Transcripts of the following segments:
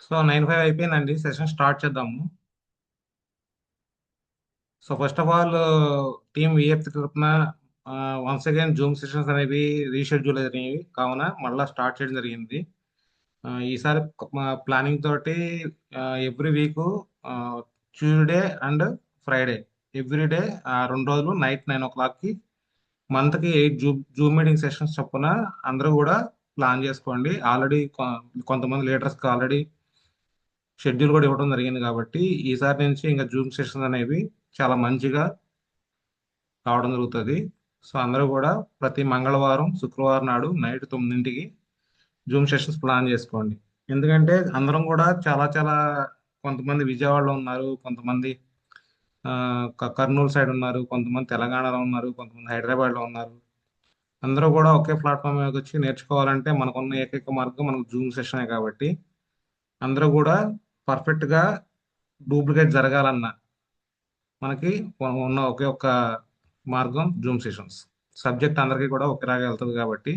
So 9:05 అయిపోయిందండి. Session start చేద్దాము. So first of all team VF తరఫున వన్స్ అగైన్ జూమ్ సెషన్స్ అనేవి reschedule అయినాయి కావున మళ్ళీ స్టార్ట్ చేయడం జరిగింది. ఈసారి ప్లానింగ్ తోటి every week Tuesday and Friday every day 2 రోజులు నైట్ 9 o'clockకి మంత్కి 8 జూమ్ మీటింగ్ సెషన్స్ చొప్పున అందరూ కూడా ప్లాన్ చేసుకోండి. ఆల్రెడీ కొంతమంది లీడర్స్కి ఆల్రెడీ షెడ్యూల్ కూడా ఇవ్వడం జరిగింది కాబట్టి ఈసారి నుంచి ఇంకా జూమ్ సెషన్స్ అనేవి చాలా మంచిగా రావడం జరుగుతుంది. సో అందరూ కూడా ప్రతి మంగళవారం శుక్రవారం నాడు నైట్ 9ంటికి జూమ్ సెషన్స్ ప్లాన్ చేసుకోండి. ఎందుకంటే అందరం కూడా చాలా చాలా కొంతమంది విజయవాడలో ఉన్నారు, కొంతమంది ఆ, కర్నూలు సైడ్ ఉన్నారు, కొంతమంది తెలంగాణలో ఉన్నారు, కొంతమంది హైదరాబాద్లో ఉన్నారు. అందరూ కూడా ఒకే ప్లాట్ఫామ్ మీద వచ్చి నేర్చుకోవాలంటే మనకున్న ఏకైక మార్గం మనకు జూమ్ సెషనే కాబట్టి అందరూ కూడా పర్ఫెక్ట్గా డూప్లికేట్ జరగాలన్న మనకి ఉన్న ఒకే ఒక్క మార్గం జూమ్ సెషన్స్. సబ్జెక్ట్ అందరికీ కూడా ఒకేలాగా వెళ్తుంది కాబట్టి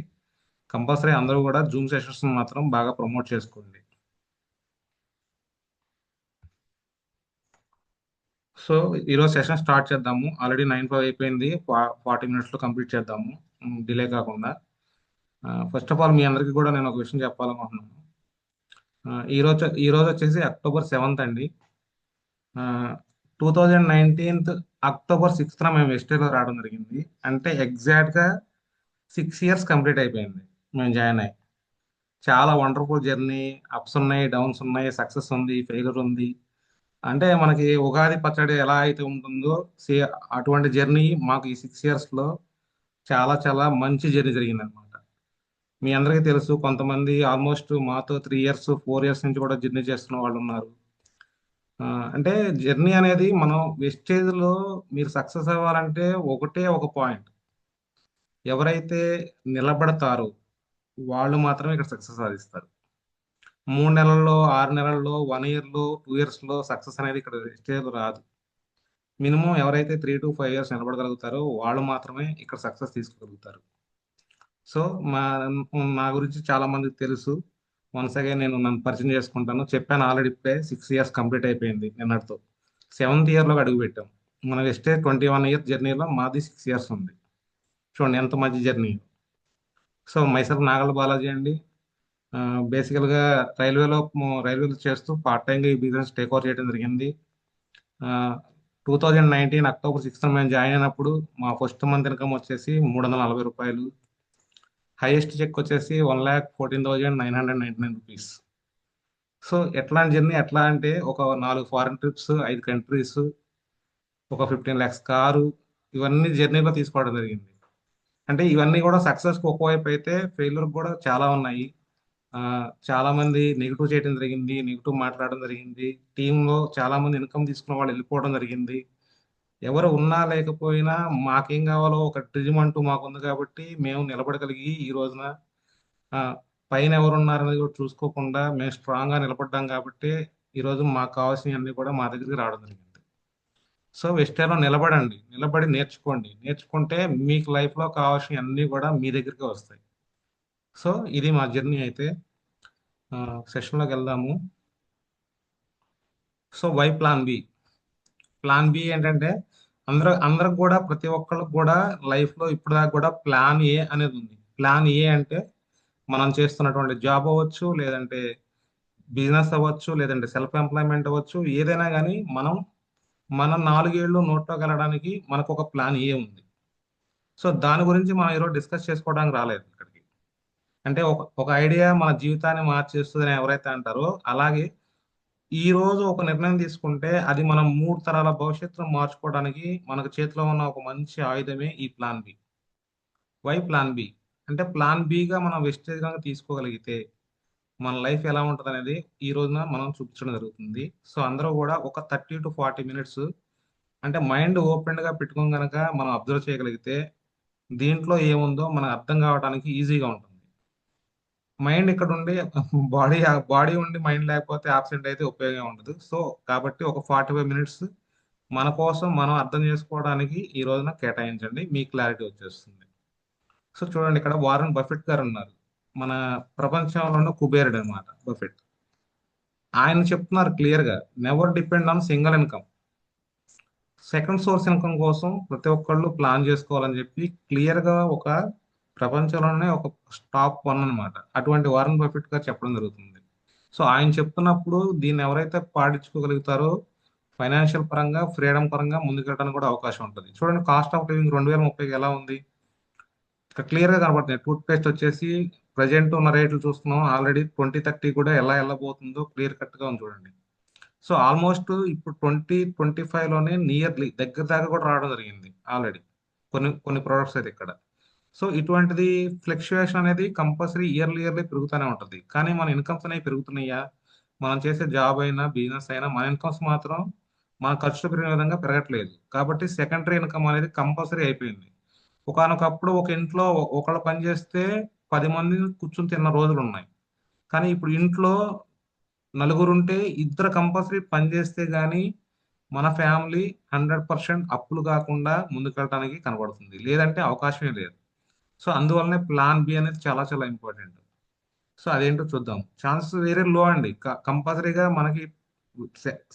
కంపల్సరీ అందరూ కూడా జూమ్ సెషన్స్ మాత్రం బాగా ప్రమోట్ చేసుకోండి. సో ఈరోజు సెషన్ స్టార్ట్ చేద్దాము. ఆల్రెడీ 9:05 అయిపోయింది. 40 minutes లో కంప్లీట్ చేద్దాము, డిలే కాకుండా. ఫస్ట్ ఆఫ్ ఆల్ మీ అందరికీ కూడా నేను ఒక విషయం చెప్పాలనుకుంటున్నాను. ఈ రోజు వచ్చేసి October 7th అండి. 2019 October 6th మేము ఎస్టీలో రావడం జరిగింది. అంటే ఎగ్జాక్ట్గా 6 years కంప్లీట్ అయిపోయింది మేము జాయిన్ అయ్యి. చాలా వండర్ఫుల్ జర్నీ. అప్స్ ఉన్నాయి, డౌన్స్ ఉన్నాయి, సక్సెస్ ఉంది, ఫెయిల్యూర్ ఉంది. అంటే మనకి ఉగాది పచ్చడి ఎలా అయితే ఉంటుందో సే అటువంటి జర్నీ మాకు ఈ 6 yearsలో చాలా చాలా మంచి జర్నీ జరిగింది అనమాట. మీ అందరికీ తెలుసు, కొంతమంది ఆల్మోస్ట్ మాతో 3 years 4 years నుంచి కూడా జర్నీ చేస్తున్న వాళ్ళు ఉన్నారు. ఆ, అంటే జర్నీ అనేది మనం వెస్టేజ్లో మీరు సక్సెస్ అవ్వాలంటే ఒకటే ఒక పాయింట్. ఎవరైతే నిలబడతారో వాళ్ళు మాత్రమే ఇక్కడ సక్సెస్ సాధిస్తారు. 3 నెలల్లో, 6 నెలల్లో, 1 yearలో, 2 yearsలో సక్సెస్ అనేది ఇక్కడ వెస్టేజ్లో రాదు. మినిమం ఎవరైతే 3 to 5 years నిలబడగలుగుతారో వాళ్ళు మాత్రమే ఇక్కడ సక్సెస్ తీసుకోగలుగుతారు. సో మా నా గురించి చాలా మందికి తెలుసు. వన్స్ అగైన్ నేను నన్ను పరిచయం చేసుకుంటాను. చెప్పాను ఆల్రెడీ, ఇప్పుడే 6 years కంప్లీట్ అయిపోయింది నిన్నటితో. 7th yearలోకి అడుగు పెట్టాం. మనం ఎస్టే 21 years జర్నీలో మాది 6 years ఉంది. చూడండి ఎంత మంచి journey. So myself Nagalla Balaji అండి. బేసికల్గా రైల్వేలో చేస్తూ పార్ట్ టైంగా ఈ బిజినెస్ టేక్ ఓవర్ చేయడం జరిగింది. 2019 October 6th మేము జాయిన్ అయినప్పుడు మా ఫస్ట్ మంత్ ఇన్కమ్ వచ్చేసి రూ. 340. హైయెస్ట్ చెక్ వచ్చేసి ₹1,14,999. సో ఎట్లాంటి జర్నీ, ఎట్లా అంటే ఒక 4 ఫారెన్ ట్రిప్స్, 5 కంట్రీస్, ఒక 15 lakhs కారు, ఇవన్నీ జర్నీలో తీసుకోవడం జరిగింది. అంటే ఇవన్నీ కూడా సక్సెస్కి ఒకవైపు అయితే ఫెయిల్యూర్ కూడా చాలా ఉన్నాయి. ఆ, చాలా మంది నెగిటివ్ చేయడం జరిగింది, నెగిటివ్ మాట్లాడడం జరిగింది. టీంలో చాలా మంది ఇన్కమ్ తీసుకున్న వాళ్ళు వెళ్ళిపోవడం జరిగింది. ఎవరు ఉన్నా లేకపోయినా మాకేం కావాలో ఒక డ్రీమ్ అంటూ మాకుంది కాబట్టి మేము నిలబడగలిగి ఈ రోజున ఆ, పైన ఎవరు ఉన్నారనేది కూడా చూసుకోకుండా మేము స్ట్రాంగ్గా నిలబడ్డాం కాబట్టి ఈరోజు మాకు కావాల్సినవి అన్ని కూడా మా దగ్గరికి రావడం జరిగింది. సో వెస్టేలో నిలబడండి, నిలబడి నేర్చుకోండి. నేర్చుకుంటే మీకు లైఫ్లో కావాల్సినవి అన్నీ కూడా మీ దగ్గరికి వస్తాయి. సో ఇది మా జర్నీ అయితే. సెషన్లోకి వెళ్దాము. So why plan B? Plan B ఏంటంటే అందరికి కూడా, ప్రతి ఒక్కరికి కూడా లైఫ్లో ఇప్పుడు దాకా కూడా ప్లాన్ ఏ అనేది ఉంది. ప్లాన్ ఏ అంటే మనం చేస్తున్నటువంటి జాబ్ అవ్వచ్చు, లేదంటే బిజినెస్ అవ్వచ్చు, లేదంటే సెల్ఫ్ ఎంప్లాయ్మెంట్ అవ్వచ్చు, ఏదైనా కానీ మనం 4 ఏళ్ళు నోట్లోకి వెళ్ళడానికి మనకు ఒక ప్లాన్ ఏ ఉంది. సో దాని గురించి మనం ఈరోజు డిస్కస్ చేసుకోవడానికి రాలేదు ఇక్కడికి. అంటే ఒక ఐడియా మన జీవితాన్ని మార్చేస్తుందని ఎవరైతే అంటారో, అలాగే ఈ రోజు ఒక నిర్ణయం తీసుకుంటే అది మనం 3 తరాల భవిష్యత్తును మార్చుకోవడానికి మనకు చేతిలో ఉన్న ఒక మంచి ఆయుధమే ఈ plan B. Why plan B? అంటే ప్లాన్ బిగా మనం వెస్టేజ్ కనుక తీసుకోగలిగితే మన లైఫ్ ఎలా ఉంటుంది అనేది ఈ రోజున మనం చూపించడం జరుగుతుంది. సో అందరూ కూడా ఒక 30 to 40 minutes అంటే మైండ్ ఓపెన్గా పెట్టుకుని కనుక మనం అబ్జర్వ్ చేయగలిగితే దీంట్లో ఏముందో మనకు అర్థం కావడానికి ఈజీగా ఉంటుంది. మైండ్ ఇక్కడ ఉండి బాడీ బాడీ ఉండి మైండ్ లేకపోతే ఆబ్సెంట్ అయితే ఉపయోగం ఉండదు. సో కాబట్టి ఒక 45 minutes మన కోసం మనం అర్థం చేసుకోవడానికి ఈ రోజున కేటాయించండి, మీ క్లారిటీ వచ్చేస్తుంది. సో చూడండి, ఇక్కడ వారన్ బఫెట్ గారు ఉన్నారు. మన ప్రపంచంలోనే కుబేరుడు అనమాట బఫెట్. ఆయన చెప్తున్నారు క్లియర్ గా, never depend on single income. Second source income కోసం ప్రతి ఒక్కళ్ళు ప్లాన్ చేసుకోవాలని చెప్పి క్లియర్ గా ఒక ప్రపంచంలోనే ఒక టాప్ వన్ అన్నమాట. అటువంటి వారన్ బఫెట్ గారు చెప్పడం జరుగుతుంది. సో ఆయన చెప్తున్నప్పుడు దీన్ని ఎవరైతే పాటించుకోగలుగుతారో ఫైనాన్షియల్ పరంగా, ఫ్రీడమ్ పరంగా ముందుకెళ్ళడానికి కూడా అవకాశం ఉంటుంది. చూడండి, కాస్ట్ ఆఫ్ లివింగ్ 2030కి ఎలా ఉంది, ఇక్కడ క్లియర్ గా కనబడుతుంది. టూత్ పేస్ట్ వచ్చేసి ప్రజెంట్ ఉన్న రేట్లు చూస్తున్నాం, ఆల్రెడీ 2030 కూడా ఎలా వెళ్ళబోతుందో క్లియర్ కట్ గా ఉంది చూడండి. సో ఆల్మోస్ట్ ఇప్పుడు 2025లోనే నియర్లీ దగ్గర దాకా కూడా రావడం జరిగింది ఆల్రెడీ, కొన్ని కొన్ని ప్రోడక్ట్స్ అయితే ఇక్కడ. సో ఇటువంటిది ఫ్లక్చుయేషన్ అనేది కంపల్సరీ ఇయర్లీ పెరుగుతూనే ఉంటుంది. కానీ మన ఇన్కమ్స్ అనేవి పెరుగుతున్నాయా? మనం చేసే జాబ్ అయినా బిజినెస్ అయినా మన ఇన్కమ్స్ మాత్రం మన ఖర్చులు పెరిగిన విధంగా పెరగట్లేదు. కాబట్టి సెకండరీ ఇన్కమ్ అనేది కంపల్సరీ అయిపోయింది. ఒకానొకప్పుడు ఒక ఇంట్లో ఒకళ్ళు పని చేస్తే 10 మంది కూర్చుని తిన్న రోజులు ఉన్నాయి. కానీ ఇప్పుడు ఇంట్లో నలుగురుంటే ఇద్దరు కంపల్సరీ పని చేస్తే గానీ మన ఫ్యామిలీ 100% అప్పులు కాకుండా ముందుకెళ్ళడానికి కనబడుతుంది. లేదంటే అవకాశమే లేదు. సో అందువల్లనే ప్లాన్ బి అనేది చాలా చాలా ఇంపార్టెంట్. సో అదేంటో చూద్దాం. ఛాన్సెస్ వెరీ లో అండి. కంపల్సరీగా మనకి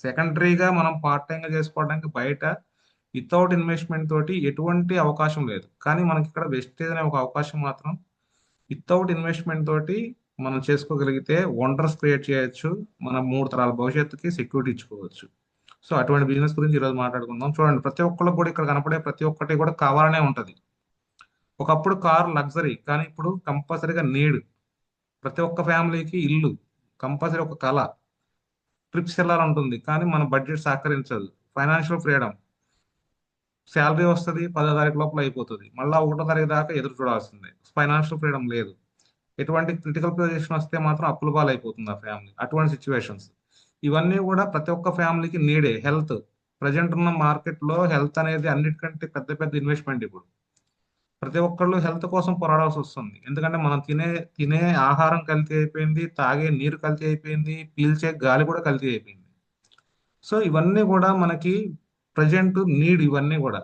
సెకండరీగా మనం పార్ట్ టైం గా చేసుకోవడానికి బయట వితౌట్ ఇన్వెస్ట్మెంట్ తోటి ఎటువంటి అవకాశం లేదు. కానీ మనకి ఇక్కడ వెస్టేజ్ అనే ఒక అవకాశం మాత్రం వితౌట్ ఇన్వెస్ట్మెంట్ తోటి మనం చేసుకోగలిగితే వండర్స్ క్రియేట్ చేయొచ్చు. మన 3 తరాల భవిష్యత్తుకి సెక్యూరిటీ ఇచ్చుకోవచ్చు. సో అటువంటి బిజినెస్ గురించి ఈరోజు మాట్లాడుకుందాం. చూడండి, ప్రతి ఒక్కళ్ళు కూడా ఇక్కడ కనపడే ప్రతి ఒక్కటి కూడా కావాలనే ఉంటది. ఒకప్పుడు కార్ లగ్జరీ, కానీ ఇప్పుడు కంపల్సరీగా నీడ్. ప్రతి ఒక్క ఫ్యామిలీకి ఇల్లు కంపల్సరీ ఒక కళ. ట్రిప్స్ వెళ్ళాలంటుంది కానీ మన బడ్జెట్ సహకరించదు. ఫైనాన్షియల్ ఫ్రీడమ్, శాలరీ వస్తుంది 10వ తారీఖు లోపల అయిపోతుంది, మళ్ళీ 1వ తారీఖు దాకా ఎదురు చూడాల్సిందే. ఫైనాన్షియల్ ఫ్రీడమ్ లేదు. ఎటువంటి క్రిటికల్ పొజిషన్ వస్తే మాత్రం అప్పుల పాలు అయిపోతుంది ఆ ఫ్యామిలీ. అటువంటి సిచ్యువేషన్స్ ఇవన్నీ కూడా ప్రతి ఒక్క ఫ్యామిలీకి నీడే. హెల్త్, ప్రజెంట్ ఉన్న మార్కెట్ లో హెల్త్ అనేది అన్నిటికంటే పెద్ద పెద్ద ఇన్వెస్ట్మెంట్ ఇప్పుడు. ప్రతి ఒక్కళ్ళు హెల్త్ కోసం పోరాడాల్సి వస్తుంది. ఎందుకంటే మనం తినే తినే ఆహారం కల్తీ అయిపోయింది, తాగే నీరు కల్తీ అయిపోయింది, పీల్చే గాలి కూడా కల్తీ అయిపోయింది. సో ఇవన్నీ కూడా మనకి ప్రజెంట్ నీడ్ ఇవన్నీ కూడా.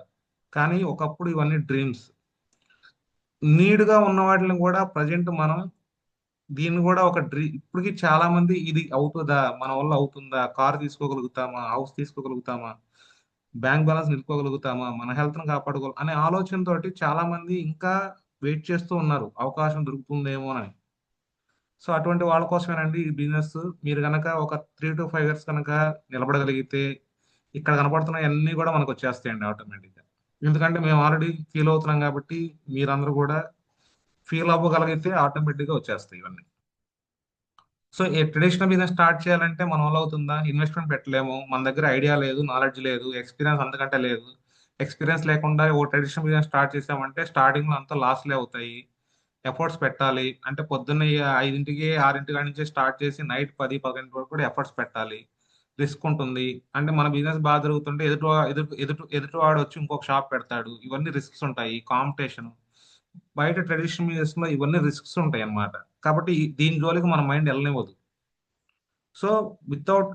కానీ ఒకప్పుడు ఇవన్నీ డ్రీమ్స్. నీడ్ గా ఉన్న వాటిని కూడా ప్రజెంట్ మనం దీన్ని కూడా ఒక ఇప్పటికి చాలా మంది ఇది అవుతుందా, మన వల్ల అవుతుందా, కార్ తీసుకోగలుగుతామా, హౌస్ తీసుకోగలుగుతామా, బ్యాంక్ బ్యాలెన్స్ నిలుపుకోగలుగుతామా, మన హెల్త్ ని కాపాడుకోవాలి అనే ఆలోచనతోటి చాలా మంది ఇంకా వెయిట్ చేస్తూ ఉన్నారు అవకాశం దొరుకుతుందేమో అని. సో అటువంటి వాళ్ళ కోసమేనండి ఈ బిజినెస్. మీరు కనుక ఒక 3 to 5 years కనుక నిలబడగలిగితే ఇక్కడ కనపడుతున్న అన్ని కూడా మనకు వచ్చేస్తాయండి ఆటోమేటిక్ గా. ఎందుకంటే మేము ఆల్రెడీ ఫీల్ అవుతున్నాం కాబట్టి మీరందరూ కూడా ఫీల్ అవ్వగలిగితే ఆటోమేటిక్ గా వచ్చేస్తాయి ఇవన్నీ. సో ఈ ట్రెడిషనల్ బిజినెస్ స్టార్ట్ చేయాలంటే మన వల్ల అవుతుందా? ఇన్వెస్ట్మెంట్ పెట్టలేము, మన దగ్గర ఐడియా లేదు, నాలెడ్జ్ లేదు, ఎక్స్పీరియన్స్ అంతకంటే లేదు. ఎక్స్పీరియన్స్ లేకుండా ఓ ట్రెడిషనల్ బిజినెస్ స్టార్ట్ చేసామంటే స్టార్టింగ్ లో అంతా లాస్లే అవుతాయి. ఎఫర్ట్స్ పెట్టాలి అంటే పొద్దున్న 5ంటికి 6ంటి కాడి నుంచి స్టార్ట్ చేసి నైట్ 10, 11 వరకు కూడా ఎఫర్ట్స్ పెట్టాలి. రిస్క్ ఉంటుంది. అంటే మన బిజినెస్ బాగా జరుగుతుంటే ఎదుటి వాడు వచ్చి ఇంకొక షాప్ పెడతాడు. ఇవన్నీ రిస్క్స్ ఉంటాయి, కాంపిటీషన్. బయట ట్రెడిషనల్ బిజినెస్ లో ఇవన్నీ రిస్క్స్ ఉంటాయి అన్నమాట. కాబట్టి దీని జోలికి మన మైండ్ వెళ్ళనివ్వదు. సో వితౌట్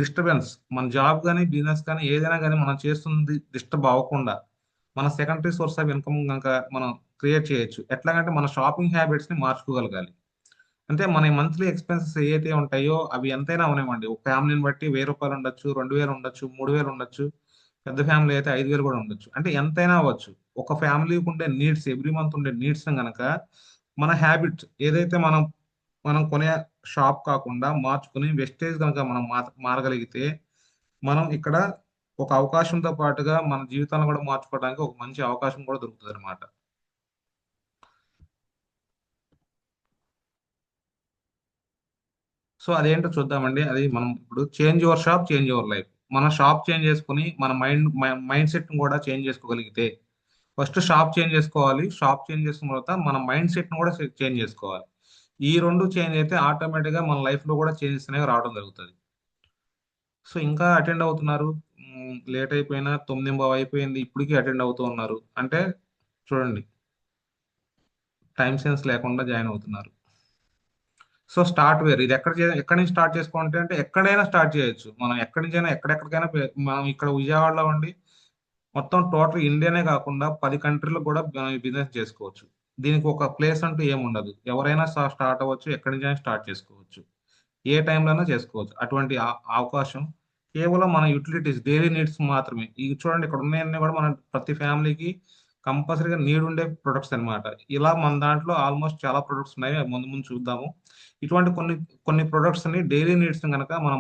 డిస్టర్బెన్స్ మన జాబ్ కానీ బిజినెస్ కానీ ఏదైనా కానీ మనం చేస్తుంది డిస్టర్బ్ అవ్వకుండా మన సెకండరీ సోర్స్ ఆఫ్ ఇన్కమ్ కనుక మనం క్రియేట్ చేయొచ్చు. ఎట్లాగంటే మన షాపింగ్ హ్యాబిట్స్ ని మార్చుకోగలగాలి. అంటే మన మంత్లీ ఎక్స్పెన్సెస్ ఏవైతే ఉంటాయో అవి ఎంతైనా అవనివ్వండి. ఒక ఫ్యామిలీని బట్టి ₹1000 ఉండొచ్చు, 2000 ఉండొచ్చు, 3000 ఉండొచ్చు. పెద్ద ఫ్యామిలీ అయితే 5000 కూడా ఉండొచ్చు. అంటే ఎంతైనా అవ్వచ్చు. ఒక ఫ్యామిలీకి ఉండే నీడ్స్, ఎవ్రీ మంత్ ఉండే నీడ్స్ గనక మన హ్యాబిట్ ఏదైతే మనం మనం కొనే షాప్ కాకుండా మార్చుకుని వెస్టేజ్ కనుక మనం మారగలిగితే మనం ఇక్కడ ఒక అవకాశంతో పాటుగా మన జీవితాలను కూడా మార్చుకోవడానికి ఒక మంచి అవకాశం కూడా దొరుకుతుంది అనమాట. సో అదేంటో చూద్దామండి. అది మనం ఇప్పుడు change your shop, change your life. మన షాప్ చేంజ్ చేసుకుని మన మైండ్ సెట్ కూడా చేంజ్ చేసుకోగలిగితే, ఫస్ట్ షాప్ చేంజ్ చేసుకోవాలి. షాప్ చేంజ్ చేసుకున్న తర్వాత మన మైండ్ సెట్ ను కూడా చేంజ్ చేసుకోవాలి. ఈ రెండు చేంజ్ అయితే ఆటోమేటిక్ గా మన లైఫ్ లో కూడా చేంజెస్ అనేవి రావడం జరుగుతుంది. సో ఇంకా అటెండ్ అవుతున్నారు. లేట్ అయిపోయినా 9:15 అయిపోయింది, ఇప్పటికీ అటెండ్ అవుతూ ఉన్నారు అంటే చూడండి, టైం సెన్స్ లేకుండా జాయిన్ అవుతున్నారు. సో స్టార్ట్ వేర్ ఇది ఎక్కడి నుంచి స్టార్ట్ చేసుకోవాలంటే అంటే ఎక్కడైనా స్టార్ట్ చేయొచ్చు. మనం ఎక్కడి నుంచైనా ఎక్కడెక్కడికైనా మనం ఇక్కడ విజయవాడలో ఉండి మొత్తం టోటల్ ఇండియానే కాకుండా 10 కంట్రీలు కూడా బిజినెస్ చేసుకోవచ్చు. దీనికి ఒక ప్లేస్ అంటూ ఏముండదు. ఎవరైనా స్టార్ట్ అవ్వచ్చు, ఎక్కడి నుంచైనా స్టార్ట్ చేసుకోవచ్చు. ఏ టైంలోనైనా చేసుకోవచ్చు. అటువంటి అవకాశం కేవలం మన యుటిలిటీస్ డైలీ నీడ్స్ మాత్రమే. ఇవి చూడండి, ఇక్కడ ఉన్నాయన్నీ కూడా మన ప్రతి ఫ్యామిలీకి కంపల్సరీగా నీడ్ ఉండే ప్రొడక్ట్స్ అన్నమాట. ఇలా మన దాంట్లో ఆల్మోస్ట్ చాలా ప్రొడక్ట్స్ ఉన్నాయి, అవి ముందు ముందు చూద్దాము. ఇటువంటి కొన్ని కొన్ని ప్రొడక్ట్స్ ని డైలీ నీడ్స్ కనుక మనం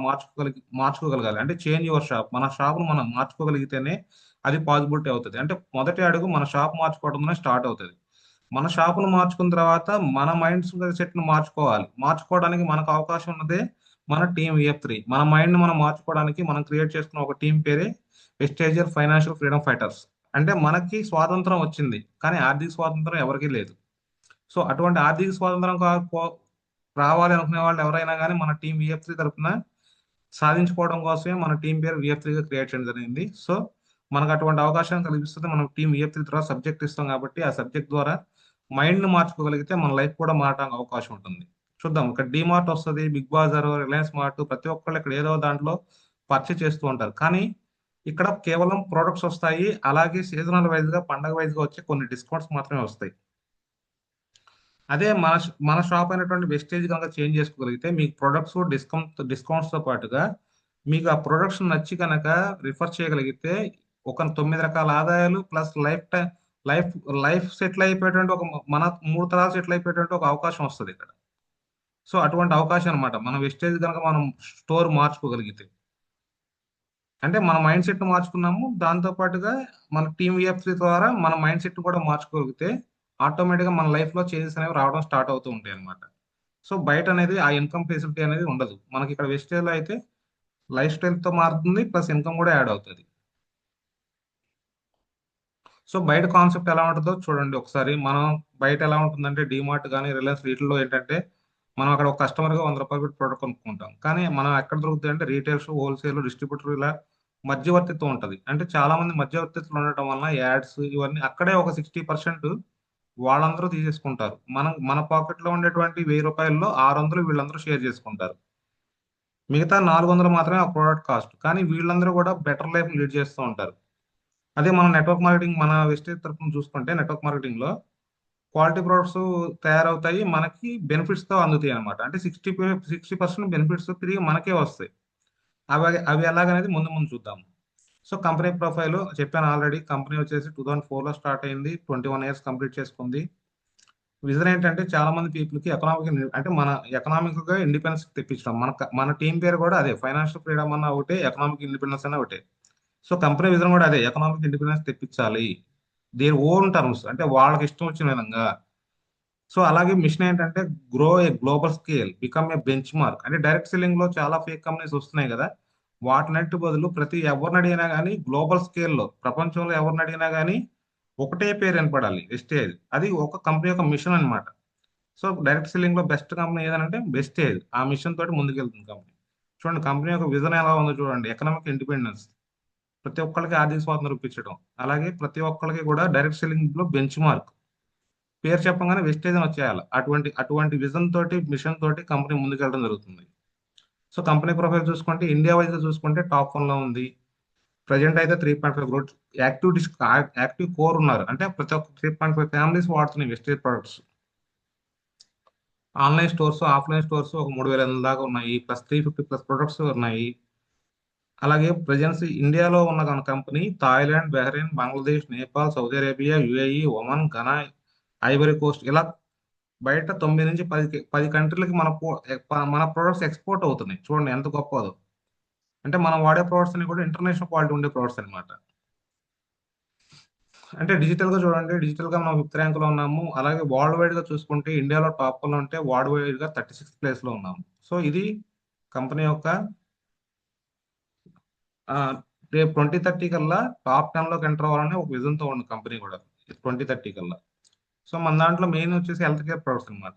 మార్చుకోగలగాలి. అంటే చేంజ్ యువర్ షాప్, మన షాప్ను మనం మార్చుకోగలిగితేనే అది పాసిబిలిటీ అవుతుంది. అంటే మొదటి అడుగు మన షాప్ మార్చుకోవడంలోనే స్టార్ట్ అవుతుంది. మన షాపును మార్చుకున్న తర్వాత మన మైండ్ సెట్ ను మార్చుకోవాలి. మార్చుకోవడానికి మనకు అవకాశం ఉన్నదే మన టీమ్ విఎఫ్ 3. మన మైండ్ మనం మార్చుకోవడానికి మనం క్రియేట్ చేసుకున్న ఒక టీం పేరే వెస్టేజియర్ ఫైనాన్షియల్ ఫ్రీడమ్ ఫైటర్స్. అంటే మనకి స్వాతంత్రం వచ్చింది, కానీ ఆర్థిక స్వాతంత్రం ఎవరికీ లేదు. సో అటువంటి ఆర్థిక స్వాతంత్రం రావాలి అనుకునే వాళ్ళు ఎవరైనా కానీ మన టీం విఎఫ్ 3 తరపున సాధించుకోవడం కోసమే మన టీం పేరు విఎఫ్ 3గా క్రియేట్ చేయడం జరిగింది. సో మనకు అటువంటి అవకాశం కల్పిస్తుంది మనం టీం విఎఫ్ 3 ద్వారా సబ్జెక్ట్ ఇస్తాం కాబట్టి ఆ సబ్జెక్ట్ ద్వారా మైండ్ ను మార్చుకోగలిగితే మన లైఫ్ కూడా మారడానికి అవకాశం ఉంటుంది. చూద్దాం, ఇక్కడ డిమార్ట్ వస్తుంది, బిగ్ బాజార్, రిలయన్స్ మార్ట్, ప్రతి ఒక్కళ్ళు ఇక్కడ ఏదో దాంట్లో పర్చేస్ చేస్తూ ఉంటారు. కానీ ఇక్కడ కేవలం ప్రోడక్ట్స్ వస్తాయి, అలాగే సీజనల్ వైజ్ గా పండగ వైజ్ గా వచ్చే కొన్ని డిస్కౌంట్స్ మాత్రమే వస్తాయి. అదే మన షాప్ అయినటువంటి వెస్టేజ్ కనుక చేంజ్ చేసుకోగలిగితే మీకు ప్రొడక్ట్స్ డిస్కౌంట్స్ తో పాటుగా మీకు ఆ ప్రొడక్ట్స్ నచ్చి కనుక రిఫర్ చేయగలిగితే ఒక 9 రకాల ఆదాయాలు ప్లస్ లైఫ్ లైఫ్ సెటిల్ అయిపోయేటువంటి ఒక మన 3 తరాలు సెటిల్ అయిపోయేటువంటి ఒక అవకాశం వస్తుంది ఇక్కడ. సో అటువంటి అవకాశం అనమాట మన వెస్టేజ్ కనుక మనం స్టోర్ మార్చుకోగలిగితే. అంటే మన మైండ్ సెట్ మార్చుకున్నాము, దాంతో పాటుగా మన టీమ్ విఎఫ్ ద్వారా మన మైండ్ సెట్ కూడా మార్చుకోగలిగితే ఆటోమేటిక్గా మన లైఫ్ లో చేంజెస్ అనేవి రావడం స్టార్ట్ అవుతూ ఉంటాయి అనమాట. సో బయట అనేది ఆ ఇన్కమ్ ఫెసిలిటీ అనేది ఉండదు మనకి. ఇక్కడ వెస్టేజ్ లో అయితే లైఫ్ స్టైల్ తో మారుతుంది, ప్లస్ ఇన్కమ్ కూడా యాడ్ అవుతుంది. సో బయట కాన్సెప్ట్ ఎలా ఉంటుందో చూడండి ఒకసారి. మనం బయట ఎలా ఉంటుందంటే డిమార్ట్ కానీ రిలయన్స్ వీటిల్లో ఏంటంటే మనం అక్కడ ఒక కస్టమర్ గా 100 రూపాయలు పెట్టి ప్రోడక్ట్ కొనుక్కుంటాం. కానీ మనం ఎక్కడ దొరుకుతాయి అంటే రీటైల్స్, హోల్సేల్, డిస్ట్రిబ్యూటర్, ఇలా మధ్యవర్తిత్వం ఉంటుంది. అంటే చాలా మంది మధ్యవర్తిత్వం ఉండటం వలన యాడ్స్ ఇవన్నీ అక్కడే ఒక 60% వాళ్ళందరూ తీసేసుకుంటారు. మన పాకెట్ లో ఉండేటువంటి 1000 రూపాయల్లో 600 వీళ్ళందరూ షేర్ చేసుకుంటారు. మిగతా 400 మాత్రమే ఆ ప్రోడక్ట్ కాస్ట్. కానీ వీళ్ళందరూ కూడా బెటర్ లైఫ్ లీడ్ చేస్తూ ఉంటారు. అదే మనం నెట్వర్క్ మార్కెటింగ్, మన వెస్టేజ్ తరఫున చూసుకుంటే నెట్వర్క్ మార్కెటింగ్ లో క్వాలిటీ ప్రొడక్ట్స్ తయారవుతాయి, మనకి బెనిఫిట్స్ తో అందుతాయి అనమాట. అంటే 60% బెనిఫిట్స్ తిరిగి మనకే వస్తాయి. అవి అవి ఎలాగనేది ముందు ముందు చూద్దాం. సో కంపెనీ ప్రొఫైల్ చెప్పాను ఆల్రెడీ. కంపెనీ వచ్చేసి 2004లో స్టార్ట్ అయింది, 21 ఇయర్స్ కంప్లీట్ చేసుకుంది. విజన్ ఏంటంటే చాలా మంది పీపుల్ కి అంటే మన ఎకనామిక్ గా ఇండిపెండెన్స్ తెప్పించడం. మన టీం పేరు కూడా అదే, ఫైనాన్షియల్ ఫ్రీడమ్ అన్న ఒకటే, ఎకనామిక్ ఇండిపెండెన్స్ అన్న ఒకటే. సో కంపెనీ విజన్ కూడా అదే, ఎకనామిక్ ఇండిపెండెన్స్ తెప్పించాలి దేర్ ఓన్ టర్మ్స్, అంటే వాళ్ళకి ఇష్టం వచ్చిన విధంగా. సో అలాగే మిషన్ ఏంటంటే grow a global scale, become a benchmark. అంటే డైరెక్ట్ సెల్లింగ్ లో చాలా ఫేక్ కంపెనీస్ వస్తున్నాయి కదా, వాటినట్టు బదులు ఎవరిని అడిగినా కానీ గ్లోబల్ స్కేల్లో ప్రపంచంలో ఎవరిని అడిగినా కానీ ఒకటే పేరు వినపడాలి, వెస్టేజ్. అది ఒక కంపెనీ యొక్క మిషన్ అన్నమాట. సో డైరెక్ట్ సెల్లింగ్ లో బెస్ట్ కంపెనీ ఏదంటే వెస్టేజ్. ఆ మిషన్ తోటి ముందుకెళ్తుంది కంపెనీ. చూడండి కంపెనీ యొక్క విజన్ ఎలా ఉందో చూడండి. ఎకనామిక్ ఇండిపెండెన్స్, ప్రతి ఒక్కరికి ఆర్థిక స్వాతంత్రం ఇప్పించడం, అలాగే ప్రతి ఒక్కరికి కూడా డైరెక్ట్ సెల్లింగ్ లో బెంచ్ మార్క్. పేరు చెప్పగానే వెస్టేజ్ అని వచ్చేయాలి. అటువంటి అటువంటి విజన్ తోటి, మిషన్ తోటి కంపెనీ ముందుకెళ్ళడం జరుగుతుంది. సో కంపెనీ ప్రొఫైల్ చూసుకుంటే ఇండియా వైజ్ చూసుకుంటే టాప్ 1 లో ఉంది. ప్రజెంట్ అయితే 3.5 crore యాక్టివ్ కోర్ ఉన్నారు. అంటే ప్రతి ఒక్క 3.5 ఫ్యామిలీస్ వాడుతున్నాయి Vestige products. Online stores, offline stores ఒక 3,800 దాకా ఉన్నాయి, ప్లస్ 350+ ప్రొడక్ట్స్ ఉన్నాయి. అలాగే ప్రజెన్స్ ఇండియాలో ఉన్న company Thailand, Bahrain, Bangladesh, Nepal, Saudi Arabia, UAE, Oman, Ghana, Ivory Coast, ఇలా బయట 9 నుంచి 10 కంట్రీలకి మన ప్రొడక్ట్స్ ఎక్స్పోర్ట్ అవుతున్నాయి. చూడండి ఎంత గొప్పదో. అంటే మనం వాడే ప్రొడక్ట్స్ అన్ని కూడా ఇంటర్నేషనల్ క్వాలిటీ ఉండే ప్రొడక్ట్స్ అన్నమాట. అంటే డిజిటల్ గా చూడండి, డిజిటల్ గా మనం 5th ర్యాంక్ లో ఉన్నాము. అలాగే వరల్డ్ వైడ్ గా చూసుకుంటే ఇండియాలో టాప్ 1 లో ఉంటే వరల్డ్ వైడ్ గా 36th ప్లేస్ లో ఉన్నాము. సో ఇది కంపెనీ యొక్క ఆ, రేపు 2030 కల్లా టాప్ 10 లోకి ఎంటర్ అవ్వాలని ఒక విజన్ తో ఉంది కంపెనీ కూడా 2030 కల్లా. సో మన దాంట్లో మెయిన్ వచ్చేసి హెల్త్ కేర్ ప్రొడక్ట్స్ అనమాట.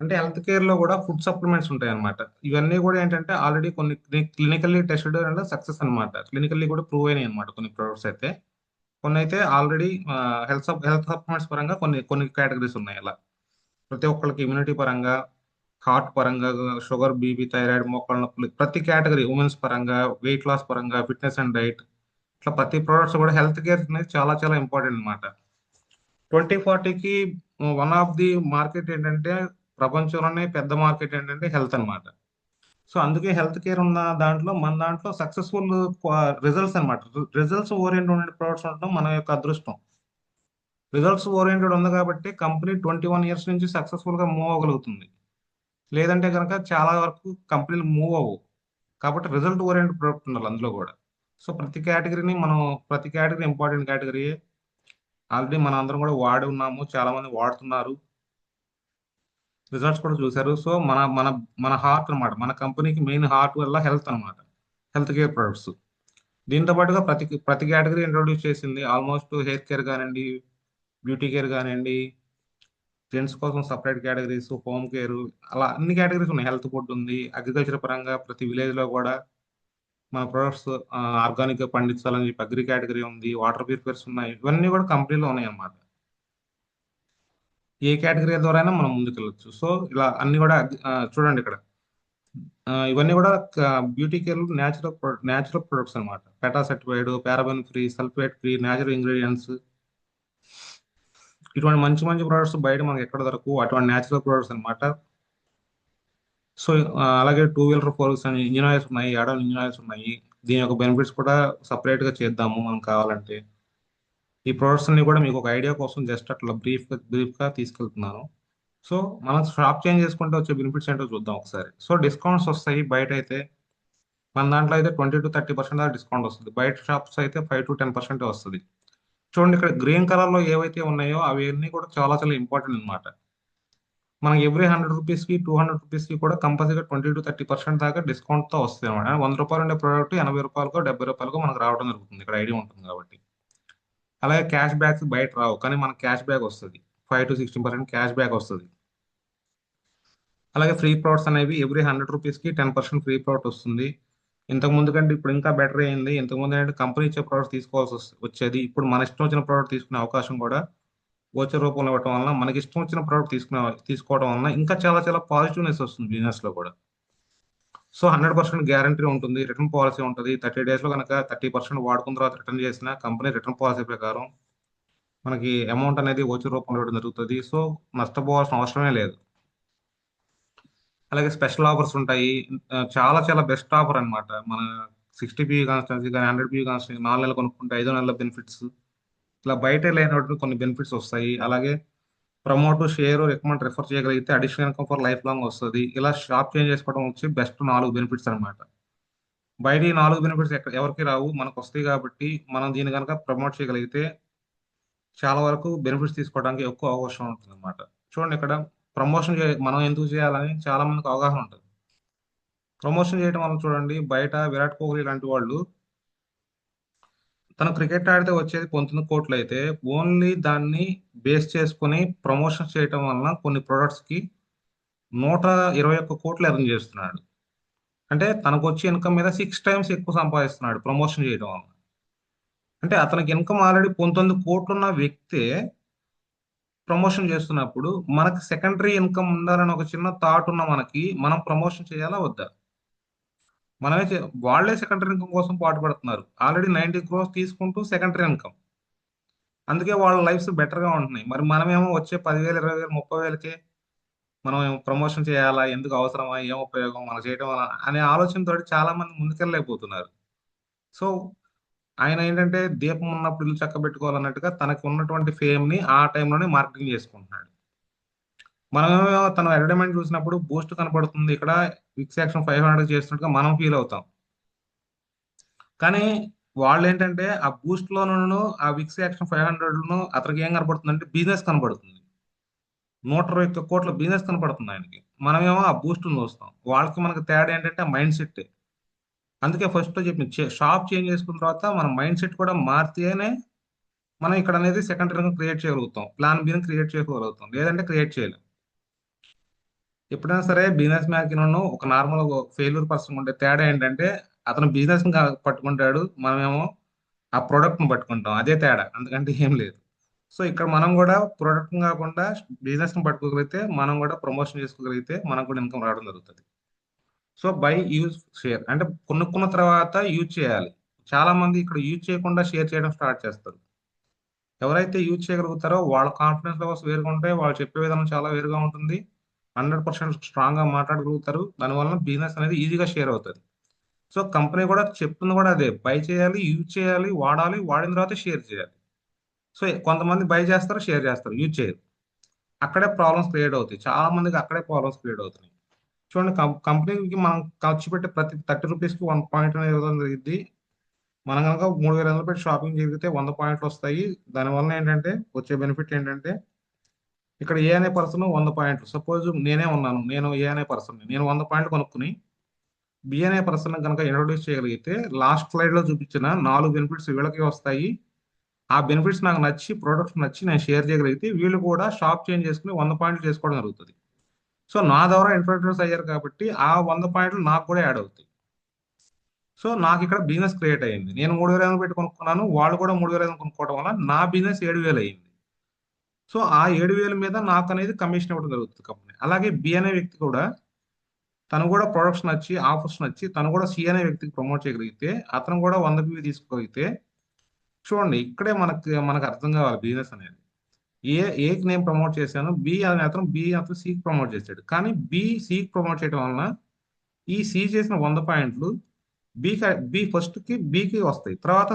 అంటే హెల్త్ కేర్ లో కూడా ఫుడ్ సప్లిమెంట్స్ ఉంటాయి అనమాట. ఇవన్నీ కూడా ఏంటంటే ఆల్రెడీ కొన్ని క్లినికల్లీ టెస్టెడ్ అండ్ సక్సెస్ అనమాట. క్లినికల్లీ కూడా ప్రూవ్ అయినాయి అనమాట కొన్ని ప్రొడక్ట్స్ అయితే. కొన్ని అయితే ఆల్రెడీ హెల్త్ సప్లిమెంట్స్ పరంగా కొన్ని కొన్ని కేటగిరీస్ ఉన్నాయి. అలా ప్రతి ఒక్కరికి ఇమ్యూనిటీ పరంగా, హార్ట్ పరంగా, షుగర్, బీపీ, థైరాయిడ్, మోకాళ్ళ నొప్పులు, ప్రతి కేటగిరీ, ఉమెన్స్ పరంగా, వెయిట్ లాస్ పరంగా, ఫిట్నెస్ అండ్ డైట్, ఇట్లా ప్రతి ప్రొడక్ట్స్ కూడా హెల్త్ కేర్ అనేది చాలా చాలా ఇంపార్టెంట్ అనమాట. 2040కి వన్ ఆఫ్ ది మార్కెట్ ఏంటంటే ప్రపంచంలోనే పెద్ద మార్కెట్ ఏంటంటే హెల్త్ అన్నమాట. సో అందుకే హెల్త్ కేర్ ఉన్న దాంట్లో మన దాంట్లో సక్సెస్ఫుల్ రిజల్ట్స్ అన్నమాట. రిజల్ట్స్ ఓరియంటెడ్ ఉండే ప్రొడక్ట్స్ ఉండడం మన యొక్క అదృష్టం. రిజల్ట్స్ ఓరియంటెడ్ ఉంది కాబట్టి కంపెనీ 21 ఇయర్స్ నుంచి సక్సెస్ఫుల్ గా మూవ్ అవ్వగలుగుతుంది. లేదంటే కనుక చాలా వరకు కంపెనీలు మూవ్ అవ్వవు. కాబట్టి రిజల్ట్ ఓరియంటెడ్ ప్రొడక్ట్ ఉండాలి అందులో కూడా. సో ప్రతి కేటగిరీ ఇంపార్టెంట్ కేటగిరీ. ఆల్రెడీ మనం అందరం కూడా వాడి ఉన్నాము, చాలా మంది వాడుతున్నారు, రిజల్ట్స్ కూడా చూశారు. సో మన మన మన హార్ట్ అన్నమాట, మన కంపెనీకి మెయిన్ హార్ట్ వల్ల హెల్త్ అన్నమాట, హెల్త్ కేర్ ప్రొడక్ట్స్. దీంతో పాటుగా ప్రతి కేటగిరీ ఇంట్రొడ్యూస్ చేసింది. ఆల్మోస్ట్ హెయిర్ కేర్ కానివ్వండి, బ్యూటీ కేర్ కానివ్వండి, జెంట్స్ కోసం సపరేట్ కేటగిరీస్, హోమ్ కేర్, అలా అన్ని కేటగిరీస్ ఉన్నాయి. హెల్త్ ఫుడ్ ఉంది. అగ్రికల్చర్ పరంగా ప్రతి విలేజ్ లో కూడా మన ప్రొడక్ట్స్ ఆర్గానిక్ గా పండించాలని చెప్పి అగ్రి కేటగిరీ ఉంది. వాటర్ ప్యూరిఫైర్స్ ఉన్నాయి. ఇవన్నీ కూడా కంపెనీలో ఉన్నాయి అన్నమాట. ఏ కేటగిరీ ద్వారా అయినా మనం ముందుకెళ్ళొచ్చు. సో ఇలా అన్ని కూడా చూడండి ఇక్కడ. ఇవన్నీ కూడా బ్యూటీ కేర్ న్యాచురల్ ప్రొడక్ట్స్ అన్నమాట. PETA certified, paraben free, sulphate free, natural ingredients. ఇటువంటి మంచి మంచి ప్రొడక్ట్స్ బయట మనకి ఎక్కడ దొరకవు. అటువంటి న్యాచురల్ ప్రొడక్ట్స్ అన్నమాట. సో అలాగే టూ వీలర్ ఫోర్ వీలర్స్ అని ఇంజిన్ ఆయిల్స్ ఉన్నాయి, యాడల్ ఇంజిన్ ఆయిల్స్ ఉన్నాయి. దీని యొక్క బెనిఫిట్స్ కూడా సపరేట్ గా చేద్దాము మనం కావాలంటే. ఈ ప్రొడక్ట్స్ అన్ని కూడా మీకు ఒక ఐడియా కోసం జస్ట్ అట్లా బ్రీఫ్ గా తీసుకెళ్తున్నాను. సో మనం షాప్ చేంజ్ చేసుకుంటే వచ్చే బెనిఫిట్స్ ఏంటో చూద్దాం ఒకసారి. సో డిస్కౌంట్స్ వస్తాయి బయట అయితే. మన దాంట్లో అయితే 20 to 30% దాకా డిస్కౌంట్ వస్తుంది. బయట షాప్స్ అయితే 5 to 10% వస్తుంది. చూడండి ఇక్కడ గ్రీన్ కలర్ లో ఏవైతే ఉన్నాయో అవి అన్ని కూడా చాలా చాలా ఇంపార్టెంట్ అన్నమాట. మనకి ఎవ్రీ 100 రూపీస్ కి 200 రూపీస్ కి కూడా కంపల్సరీగా 20 to 30% దాకా డిస్కౌంట్ తో వస్తుంది అనమాట. 100 రూపాయలు ఉండే ప్రోడక్ట్ 80 రూపాయలకో 70 రూపాయలకో మనకు రావడం జరుగుతుంది. ఇక్కడ ఐడియా ఉంటుంది కాబట్టి. అలాగే క్యాష్ బ్యాక్స్ బయట రావు, కానీ మనకి క్యాష్ బ్యాక్ వస్తుంది. 5 to 16% క్యాష్ బ్యాక్ వస్తుంది. అలాగే ఫ్రీ ప్రొడక్ట్స్ అనేవి ఎవ్రీ 100 రూపీస్ కి 10% ఫ్రీ ప్రొడక్ట్ వస్తుంది. ఇంతకు ముందు కంటే ఇప్పుడు ఇంకా బెటర్ అయింది. ఇంతకు ముందు ఏంటంటే కంపెనీ ఇచ్చే ప్రోడక్ట్ తీసుకోవాల్సి వచ్చేది. ఇప్పుడు మన ఇష్టం వచ్చిన ప్రోడక్ట్ తీసుకునే అవకాశం కూడా వోచర్ రూపంలో ఇవ్వడం వలన, మనకి ఇష్టం వచ్చిన ప్రోడక్ట్ తీసుకోవడం వలన ఇంకా చాలా చాలా పాజిటివ్నెస్ వస్తుంది బిజినెస్ లో కూడా. సో 100% గ్యారంటీ ఉంటుంది. రిటర్న్ పాలసీ ఉంటుంది. 30 days లో కనుక 30% వాడుకున్న తర్వాత రిటర్న్ చేసిన కంపెనీ రిటర్న్ పాలసీ ప్రకారం మనకి అమౌంట్ అనేది వోచర్ రూపంలో ఇవ్వడం జరుగుతుంది. సో నష్టపోవాల్సిన అవసరమే లేదు. అలాగే స్పెషల్ ఆఫర్స్ ఉంటాయి. చాలా చాలా బెస్ట్ ఆఫర్ అన్నమాట. మన 60 PV కాన్స్టెన్సీ కానీ 100 PV కాన్స్టెన్సీ 4 నెలలు కొనుక్కుంటే 5 నెలల బెనిఫిట్స్. ఇలా బయట లేనటువంటి కొన్ని బెనిఫిట్స్ వస్తాయి. అలాగే ప్రమోట్, షేర్, రికమెండ్, రిఫర్ చేయగలిగితే additional income for life long వస్తుంది. ఇలా షాప్ చేంజ్ చేసుకోవడం వచ్చి బెస్ట్ 4 బెనిఫిట్స్ అన్నమాట. బయట ఈ 4 బెనిఫిట్స్ ఎవరికి రావు, మనకు వస్తాయి. కాబట్టి మనం దీన్ని కనుక ప్రమోట్ చేయగలిగితే చాలా వరకు బెనిఫిట్స్ తీసుకోవడానికి ఎక్కువ అవకాశం ఉంటుంది అనమాట. చూడండి ఇక్కడ మనం ఎందుకు చేయాలని చాలా మందికి అవగాహన ఉంటుంది. ప్రమోషన్ చేయడం వల్ల చూడండి, బయట విరాట్ కోహ్లీ లాంటి వాళ్ళు తను క్రికెట్ ఆడితే వచ్చేది 19 కోట్లు అయితే ఓన్లీ దాన్ని బేస్ చేసుకుని ప్రమోషన్ చేయడం వలన కొన్ని ప్రొడక్ట్స్ కి 121 కోట్లు ఎర్న్ చేస్తున్నాడు. అంటే తనకు వచ్చే ఇన్కమ్ మీద 6 times ఎక్కువ సంపాదిస్తున్నాడు ప్రమోషన్ చేయడం వలన. అంటే అతనికి ఇన్కమ్ ఆల్రెడీ 19 కోట్లు ఉన్న వ్యక్తే ప్రమోషన్ చేస్తున్నప్పుడు మనకి సెకండరీ ఇన్కమ్ ఉండాలని ఒక చిన్న థాట్ ఉన్న మనకి మనం ప్రమోషన్ చేయాలా వద్దా? వాళ్ళే సెకండరీ ఇన్కమ్ కోసం పాటుపడుతున్నారు. ఆల్రెడీ 90 crores తీసుకుంటూ సెకండరీ ఇన్కమ్. అందుకే వాళ్ళ లైఫ్స్ బెటర్ గా ఉంటున్నాయి. మరి మనమేమో వచ్చే 10,000, 20,000, 30,000కే మనం ప్రమోషన్ చేయాలా, ఎందుకు అవసరమా, ఏం ఉపయోగం మనకు చేయడం వల్ల అనే ఆలోచనతో చాలా మంది ముందుకెళ్ళలేకపోతున్నారు. సో ఆయన ఏంటంటే దీపం ఉన్నప్పుడు ఇల్లు చక్కబెట్టుకోవాలన్నట్టుగా తనకు ఉన్నటువంటి ఫేమ్ ని ఆ టైంలోనే మార్కెటింగ్ చేసుకుంటున్నాడు. మనమేమో తన అడ్వర్టైజ్మెంట్ చూసినప్పుడు బూస్ట్ కనపడుతుంది ఇక్కడ, విక్స్ యాక్షన్ 500 చేస్తున్నట్టుగా మనం ఫీల్ అవుతాం. కానీ వాళ్ళు ఏంటంటే ఆ బూస్ట్ లోను ఆ విక్స్ యాక్షన్ 500 అతనికి ఏం కనపడుతుంది అంటే బిజినెస్ కనపడుతుంది. 121 కోట్ల బిజినెస్ కనపడుతుంది ఆయనకి. మనమేమో ఆ బూస్ట్ చూస్తాం. వాళ్ళకి మనకి తేడా ఏంటంటే ఆ మైండ్ సెట్. అందుకే ఫస్ట్ లో చెప్పి షాప్ చేంజ్ చేసుకున్న తర్వాత మన మైండ్ సెట్ కూడా మారితేనే మనం ఇక్కడ అనేది సెకండ్ రంగం క్రియేట్ చేయగలుగుతాం. ప్లాన్ బిని క్రియేట్ చేయగలుగుతాం, లేదంటే క్రియేట్ చేయలేం. ఎప్పుడైనా సరే బిజినెస్ మ్యాన్ కి ఒక నార్మల్ ఫెయిల్యూర్ పర్సన్ ఉండే తేడా ఏంటంటే అతను బిజినెస్ పట్టుకుంటాడు, మనమేమో ఆ ప్రోడక్ట్ ని పట్టుకుంటాం. అదే తేడా, అందుకంటే ఏం లేదు. సో ఇక్కడ మనం కూడా ప్రోడక్ట్ కాకుండా బిజినెస్ ని పట్టుకోగలిగితే, మనం కూడా ప్రమోషన్ చేసుకోగలిగితే మనకు కూడా ఇన్కమ్ రావడం జరుగుతుంది. సో బై, యూజ్, షేర్ అంటే కొనుక్కున్న తర్వాత యూజ్ చేయాలి. చాలా మంది ఇక్కడ యూజ్ చేయకుండా షేర్ చేయడం స్టార్ట్ చేస్తారు. ఎవరైతే యూజ్ చేయగలుగుతారో వాళ్ళ కాన్ఫిడెన్స్ లెవెల్స్ వేరుగా ఉంటాయి, వాళ్ళు చెప్పే విధానం చాలా వేరుగా ఉంటుంది. 100% స్ట్రాంగ్గా మాట్లాడగలుగుతారు. దానివల్ల బిజినెస్ అనేది ఈజీగా షేర్ అవుతుంది. సో కంపెనీ కూడా చెప్తుంది కూడా అదే, బై చేయాలి, యూజ్ చేయాలి, వాడాలి, వాడిన తర్వాత షేర్ చేయాలి. సో కొంతమంది బై చేస్తారు, షేర్ చేస్తారు, యూజ్ చేయరు. అక్కడే ప్రాబ్లమ్స్ క్రియేట్ అవుతాయి. చాలా మందికి అక్కడే ప్రాబ్లమ్స్ క్రియేట్ అవుతున్నాయి. చూడండి, కంపెనీకి మనం ఖర్చు పెట్టే ప్రతి 30 రూపీస్కి 1 పాయింట్ అనేది ఇవ్వడం జరిగింది. మనం కనుక 3,500 పెట్టి షాపింగ్ జరిగితే 100 పాయింట్లు వస్తాయి. దానివల్ల ఏంటంటే వచ్చే బెనిఫిట్ ఏంటంటే, ఇక్కడ ఏ అనే పర్సన్ 100 పాయింట్లు, సపోజ్ నేనే ఉన్నాను, నేను ఏ అనే పర్సన్, నేను 100 పాయింట్లు కొనుక్కుని బి అనే పర్సన్ కనుక ఇంట్రొడ్యూస్ చేయగలిగితే, లాస్ట్ స్లైడ్ లో చూపించిన 4 బెనిఫిట్స్ వీళ్ళకి వస్తాయి. ఆ బెనిఫిట్స్ నాకు నచ్చి, ప్రొడక్ట్స్ నచ్చి నేను షేర్ చేయగలిగితే వీళ్ళు కూడా షాప్ చేంజ్ చేసుకుని 100 పాయింట్లు చేసుకోవడం జరుగుతుంది. సో నా ద్వారా ఇంట్రొడ్యూస్ అయ్యారు కాబట్టి ఆ 100 పాయింట్లు నాకు కూడా యాడ్ అవుతాయి. సో నాకు ఇక్కడ బిజినెస్ క్రియేట్ అయ్యింది. నేను 3,500 పెట్టి కొనుక్కున్నాను, వాళ్ళు కూడా 3,500 కొనుక్కోవడం వల్ల నా బిజినెస్ 7,000 అయ్యింది. సో ఆ 7,000 మీద నాకు అనేది కమిషన్ ఇవ్వడం జరుగుతుంది కంపెనీ. అలాగే బి అనే వ్యక్తి కూడా, తను కూడా ప్రొడక్ట్స్ నచ్చి, ఆఫర్స్ నచ్చి, తను కూడా సి అనే వ్యక్తికి ప్రమోట్ చేయగలిగితే, అతను కూడా 100 తీసుకోగలిగితే, చూడండి ఇక్కడే మనకు అర్థం కావాలి బిజినెస్ అనేది. ఏకి నేను ప్రమోట్ చేశాను, బి అతను సికి ప్రమోట్ చేశాడు. కానీ బి సికి ప్రమోట్ చేయడం వలన ఈ సి చేసిన 100 పాయింట్లు బి ఫస్ట్ కి బికి వస్తాయి, తర్వాత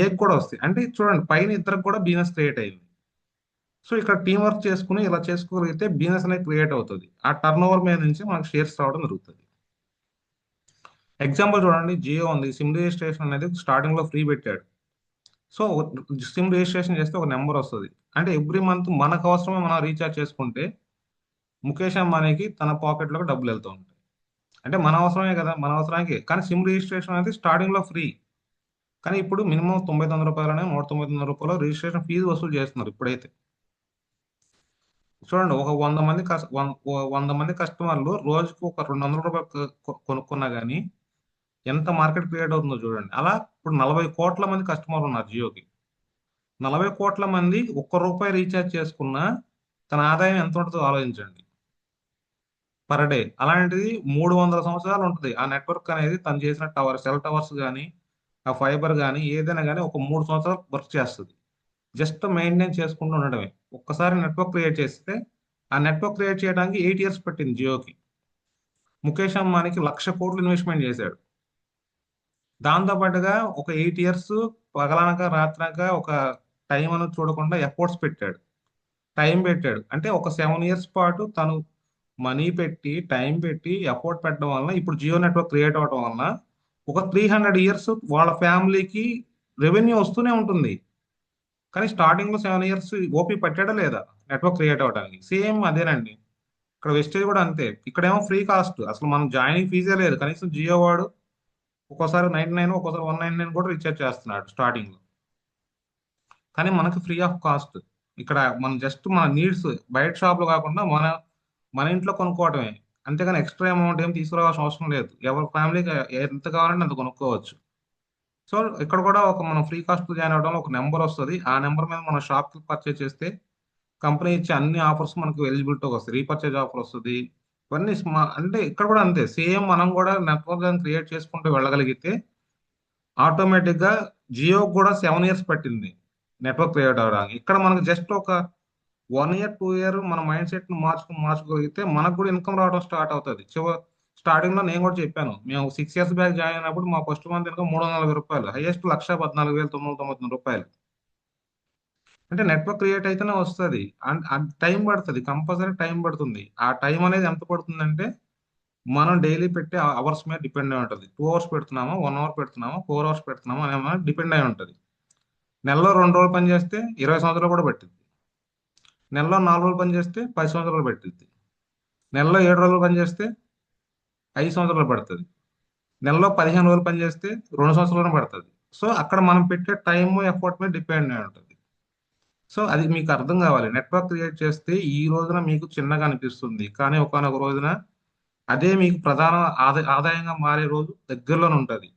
ఏకి కూడా వస్తాయి. అంటే చూడండి, పైన ఇద్దరికి కూడా బిజినెస్ క్రియేట్ అయింది. సో ఇక్కడ టీం వర్క్ చేసుకుని ఇలా చేసుకోగలిగితే బిజినెస్ అనేది క్రియేట్ అవుతుంది. ఆ టర్న్ ఓవర్ మీద నుంచి మనకు షేర్స్ రావడం జరుగుతుంది. ఎగ్జాంపుల్ చూడండి, జియో ఉంది. సిమ్ రిజిస్ట్రేషన్ అనేది స్టార్టింగ్ లో ఫ్రీ పెట్టాడు. సో సిమ్ రిజిస్ట్రేషన్ చేస్తే ఒక నెంబర్ వస్తుంది. అంటే ఎవ్రీ మంత్ మనకు అవసరమే మనం రీఛార్జ్ చేసుకుంటే ముఖేష్ అంబానీకి తన పాకెట్ లోకి డబ్బులు వెళ్తూ ఉంటాయి. అంటే మన అవసరమే కదా, మన అవసరానికి. కానీ సిమ్ రిజిస్ట్రేషన్ అనేది స్టార్టింగ్ లో ఫ్రీ. కానీ ఇప్పుడు మినిమం 99 రూపాయలు, 199 రూపాయలు రిజిస్ట్రేషన్ ఫీజు వసూలు చేస్తున్నారు ఇప్పుడైతే. చూడండి, ఒక 100 మంది 100 మంది కస్టమర్లు రోజుకు ఒక 200 రూపాయలు కొనుక్కున్నా గానీ ఎంత మార్కెట్ క్రియేట్ అవుతుందో చూడండి. అలా ఇప్పుడు 40 కోట్ల మంది కస్టమర్లు ఉన్నారు జియోకి. 40 కోట్ల మంది ₹1 రీఛార్జ్ చేసుకున్నా తన ఆదాయం ఎంత ఉంటుందో ఆలోచించండి పర్ డే. అలాంటిది 300 సంవత్సరాలు ఉంటుంది ఆ నెట్వర్క్ అనేది. తను చేసిన సెల్ టవర్స్ కానీ, ఆ ఫైబర్ కానీ, ఏదైనా కానీ ఒక 3 సంవత్సరాలు వర్క్ చేస్తుంది. జస్ట్ మెయింటైన్ చేసుకుంటూ ఉండడమే. ఒక్కసారి నెట్వర్క్ క్రియేట్ చేస్తే, ఆ నెట్వర్క్ క్రియేట్ చేయడానికి 8 ఇయర్స్ పట్టింది జియోకి. ముఖేష్ అంబానీకి 1,00,00,000 కోట్లు ఇన్వెస్ట్మెంట్ చేశాడు. దాంతో పాటుగా ఒక 8 ఇయర్స్ పగలనక రాత్రనక ఒక టైం అనేది చూడకుండా ఎఫర్ట్స్ పెట్టాడు, టైం పెట్టాడు. అంటే ఒక 7 ఇయర్స్ పాటు తను మనీ పెట్టి, టైం పెట్టి, ఎఫర్ట్ పెట్టడం వలన ఇప్పుడు జియో నెట్వర్క్ క్రియేట్ అవ్వడం వలన ఒక 300 ఇయర్స్ వాళ్ళ ఫ్యామిలీకి రెవెన్యూ వస్తూనే ఉంటుంది. కానీ స్టార్టింగ్ లో 7 ఇయర్స్ ఓపీ పట్టాడా లేదా నెట్వర్క్ క్రియేట్ అవ్వడానికి? సేమ్ అదేనండి. ఇక్కడ వెస్టేజ్ కూడా అంతే. ఇక్కడేమో ఫ్రీ కాస్ట్, అసలు మనం జాయినింగ్ ఫీజే లేదు. కనీసం జియో వాడు ఒక్కోసారి 99, ఒక్కోసారి 199 కూడా రీఛార్జ్ చేస్తున్నాడు స్టార్టింగ్ లో. కానీ మనకి ఫ్రీ ఆఫ్ కాస్ట్. ఇక్కడ మనం జస్ట్ మన నీడ్స్ బయట షాప్ లో కాకుండా మన మన ఇంట్లో కొనుక్కోవటమే. అంతేగాని ఎక్స్ట్రా అమౌంట్ ఏం తీసుకురావాల్సిన అవసరం లేదు. ఎవరి ఫ్యామిలీకి ఎంత కావాలంటే అంత కొనుక్కోవచ్చు. సో ఇక్కడ కూడా ఒక మనం ఫ్రీ కాస్ట్ జాయిన్ అవడంలో ఒక నెంబర్ వస్తుంది. ఆ నెంబర్ మీద మనం షాప్ కి పర్చేస్ చేస్తే కంపెనీ ఇచ్చే అన్ని ఆఫర్స్ మనకు ఎలిజిబిలిటీ వస్తాయి. రీపర్చేజ్ ఆఫర్ వస్తుంది. ఇవన్నీ అంటే ఇక్కడ కూడా అంతే సేమ్. మనం కూడా నెట్వర్క్ క్రియేట్ చేసుకుంటూ వెళ్ళగలిగితే ఆటోమేటిక్ గా జియో కూడా 7 ఇయర్స్ పట్టింది నెట్వర్క్ క్రియేట్ అవడానికి. ఇక్కడ మనకు జస్ట్ ఒక 1 ఇయర్ 2 ఇయర్ మన మైండ్ సెట్ ని మార్చుకోగలిగితే మనకు కూడా ఇన్కమ్ రావడం స్టార్ట్ అవుతుంది. స్టార్టింగ్ లో నేను కూడా చెప్పాను, మేము 6 ఇయర్స్ బ్యాక్ జాయిన్ అయినప్పుడు మా ఫస్ట్ మంత్ ఇన్కమ్ ₹340, హైయెస్ట్ 1,14,999 రూపాయలు. అంటే నెట్వర్క్ క్రియేట్ అయితేనే వస్తుంది. అండ్ టైం పడుతుంది, కంపల్సరీ టైం పడుతుంది. ఆ టైం అనేది ఎంత పడుతుందంటే మనం డైలీ పెట్టే అవర్స్ మీద డిపెండ్ అయి ఉంటుంది. 2 అవర్స్ పెడుతున్నామా, 1 అవర్ పెడుతున్నామా, 4 అవర్స్ పెడుతున్నామా అనే డిపెండ్ అయి ఉంటుంది. నెలలో 2 రోజులు పని చేస్తే 20 సంవత్సరాలు కూడా పట్టింది. నెలలో 4 రోజులు పని చేస్తే 10 సంవత్సరాలు పట్టింది. నెలలో 7 రోజులు పని చేస్తే 5 సంవత్సరాలు పడుతుంది. నెలలో 15 రోజులు పని చేస్తే 2 సంవత్సరాలు పడుతుంది. సో అక్కడ మనం పెట్టే టైం, ఎఫర్ట్ మీద డిపెండ్ అయి ఉంటుంది. సో అది మీకు అర్థం కావాలి. నెట్వర్క్ క్రియేట్ చేస్తే ఈ రోజున మీకు చిన్నగా అనిపిస్తుంది, కానీ ఒకనొక రోజున అదే మీకు ప్రధాన ఆదాయంగా మారే రోజు దగ్గరలోనే ఉంటుంది.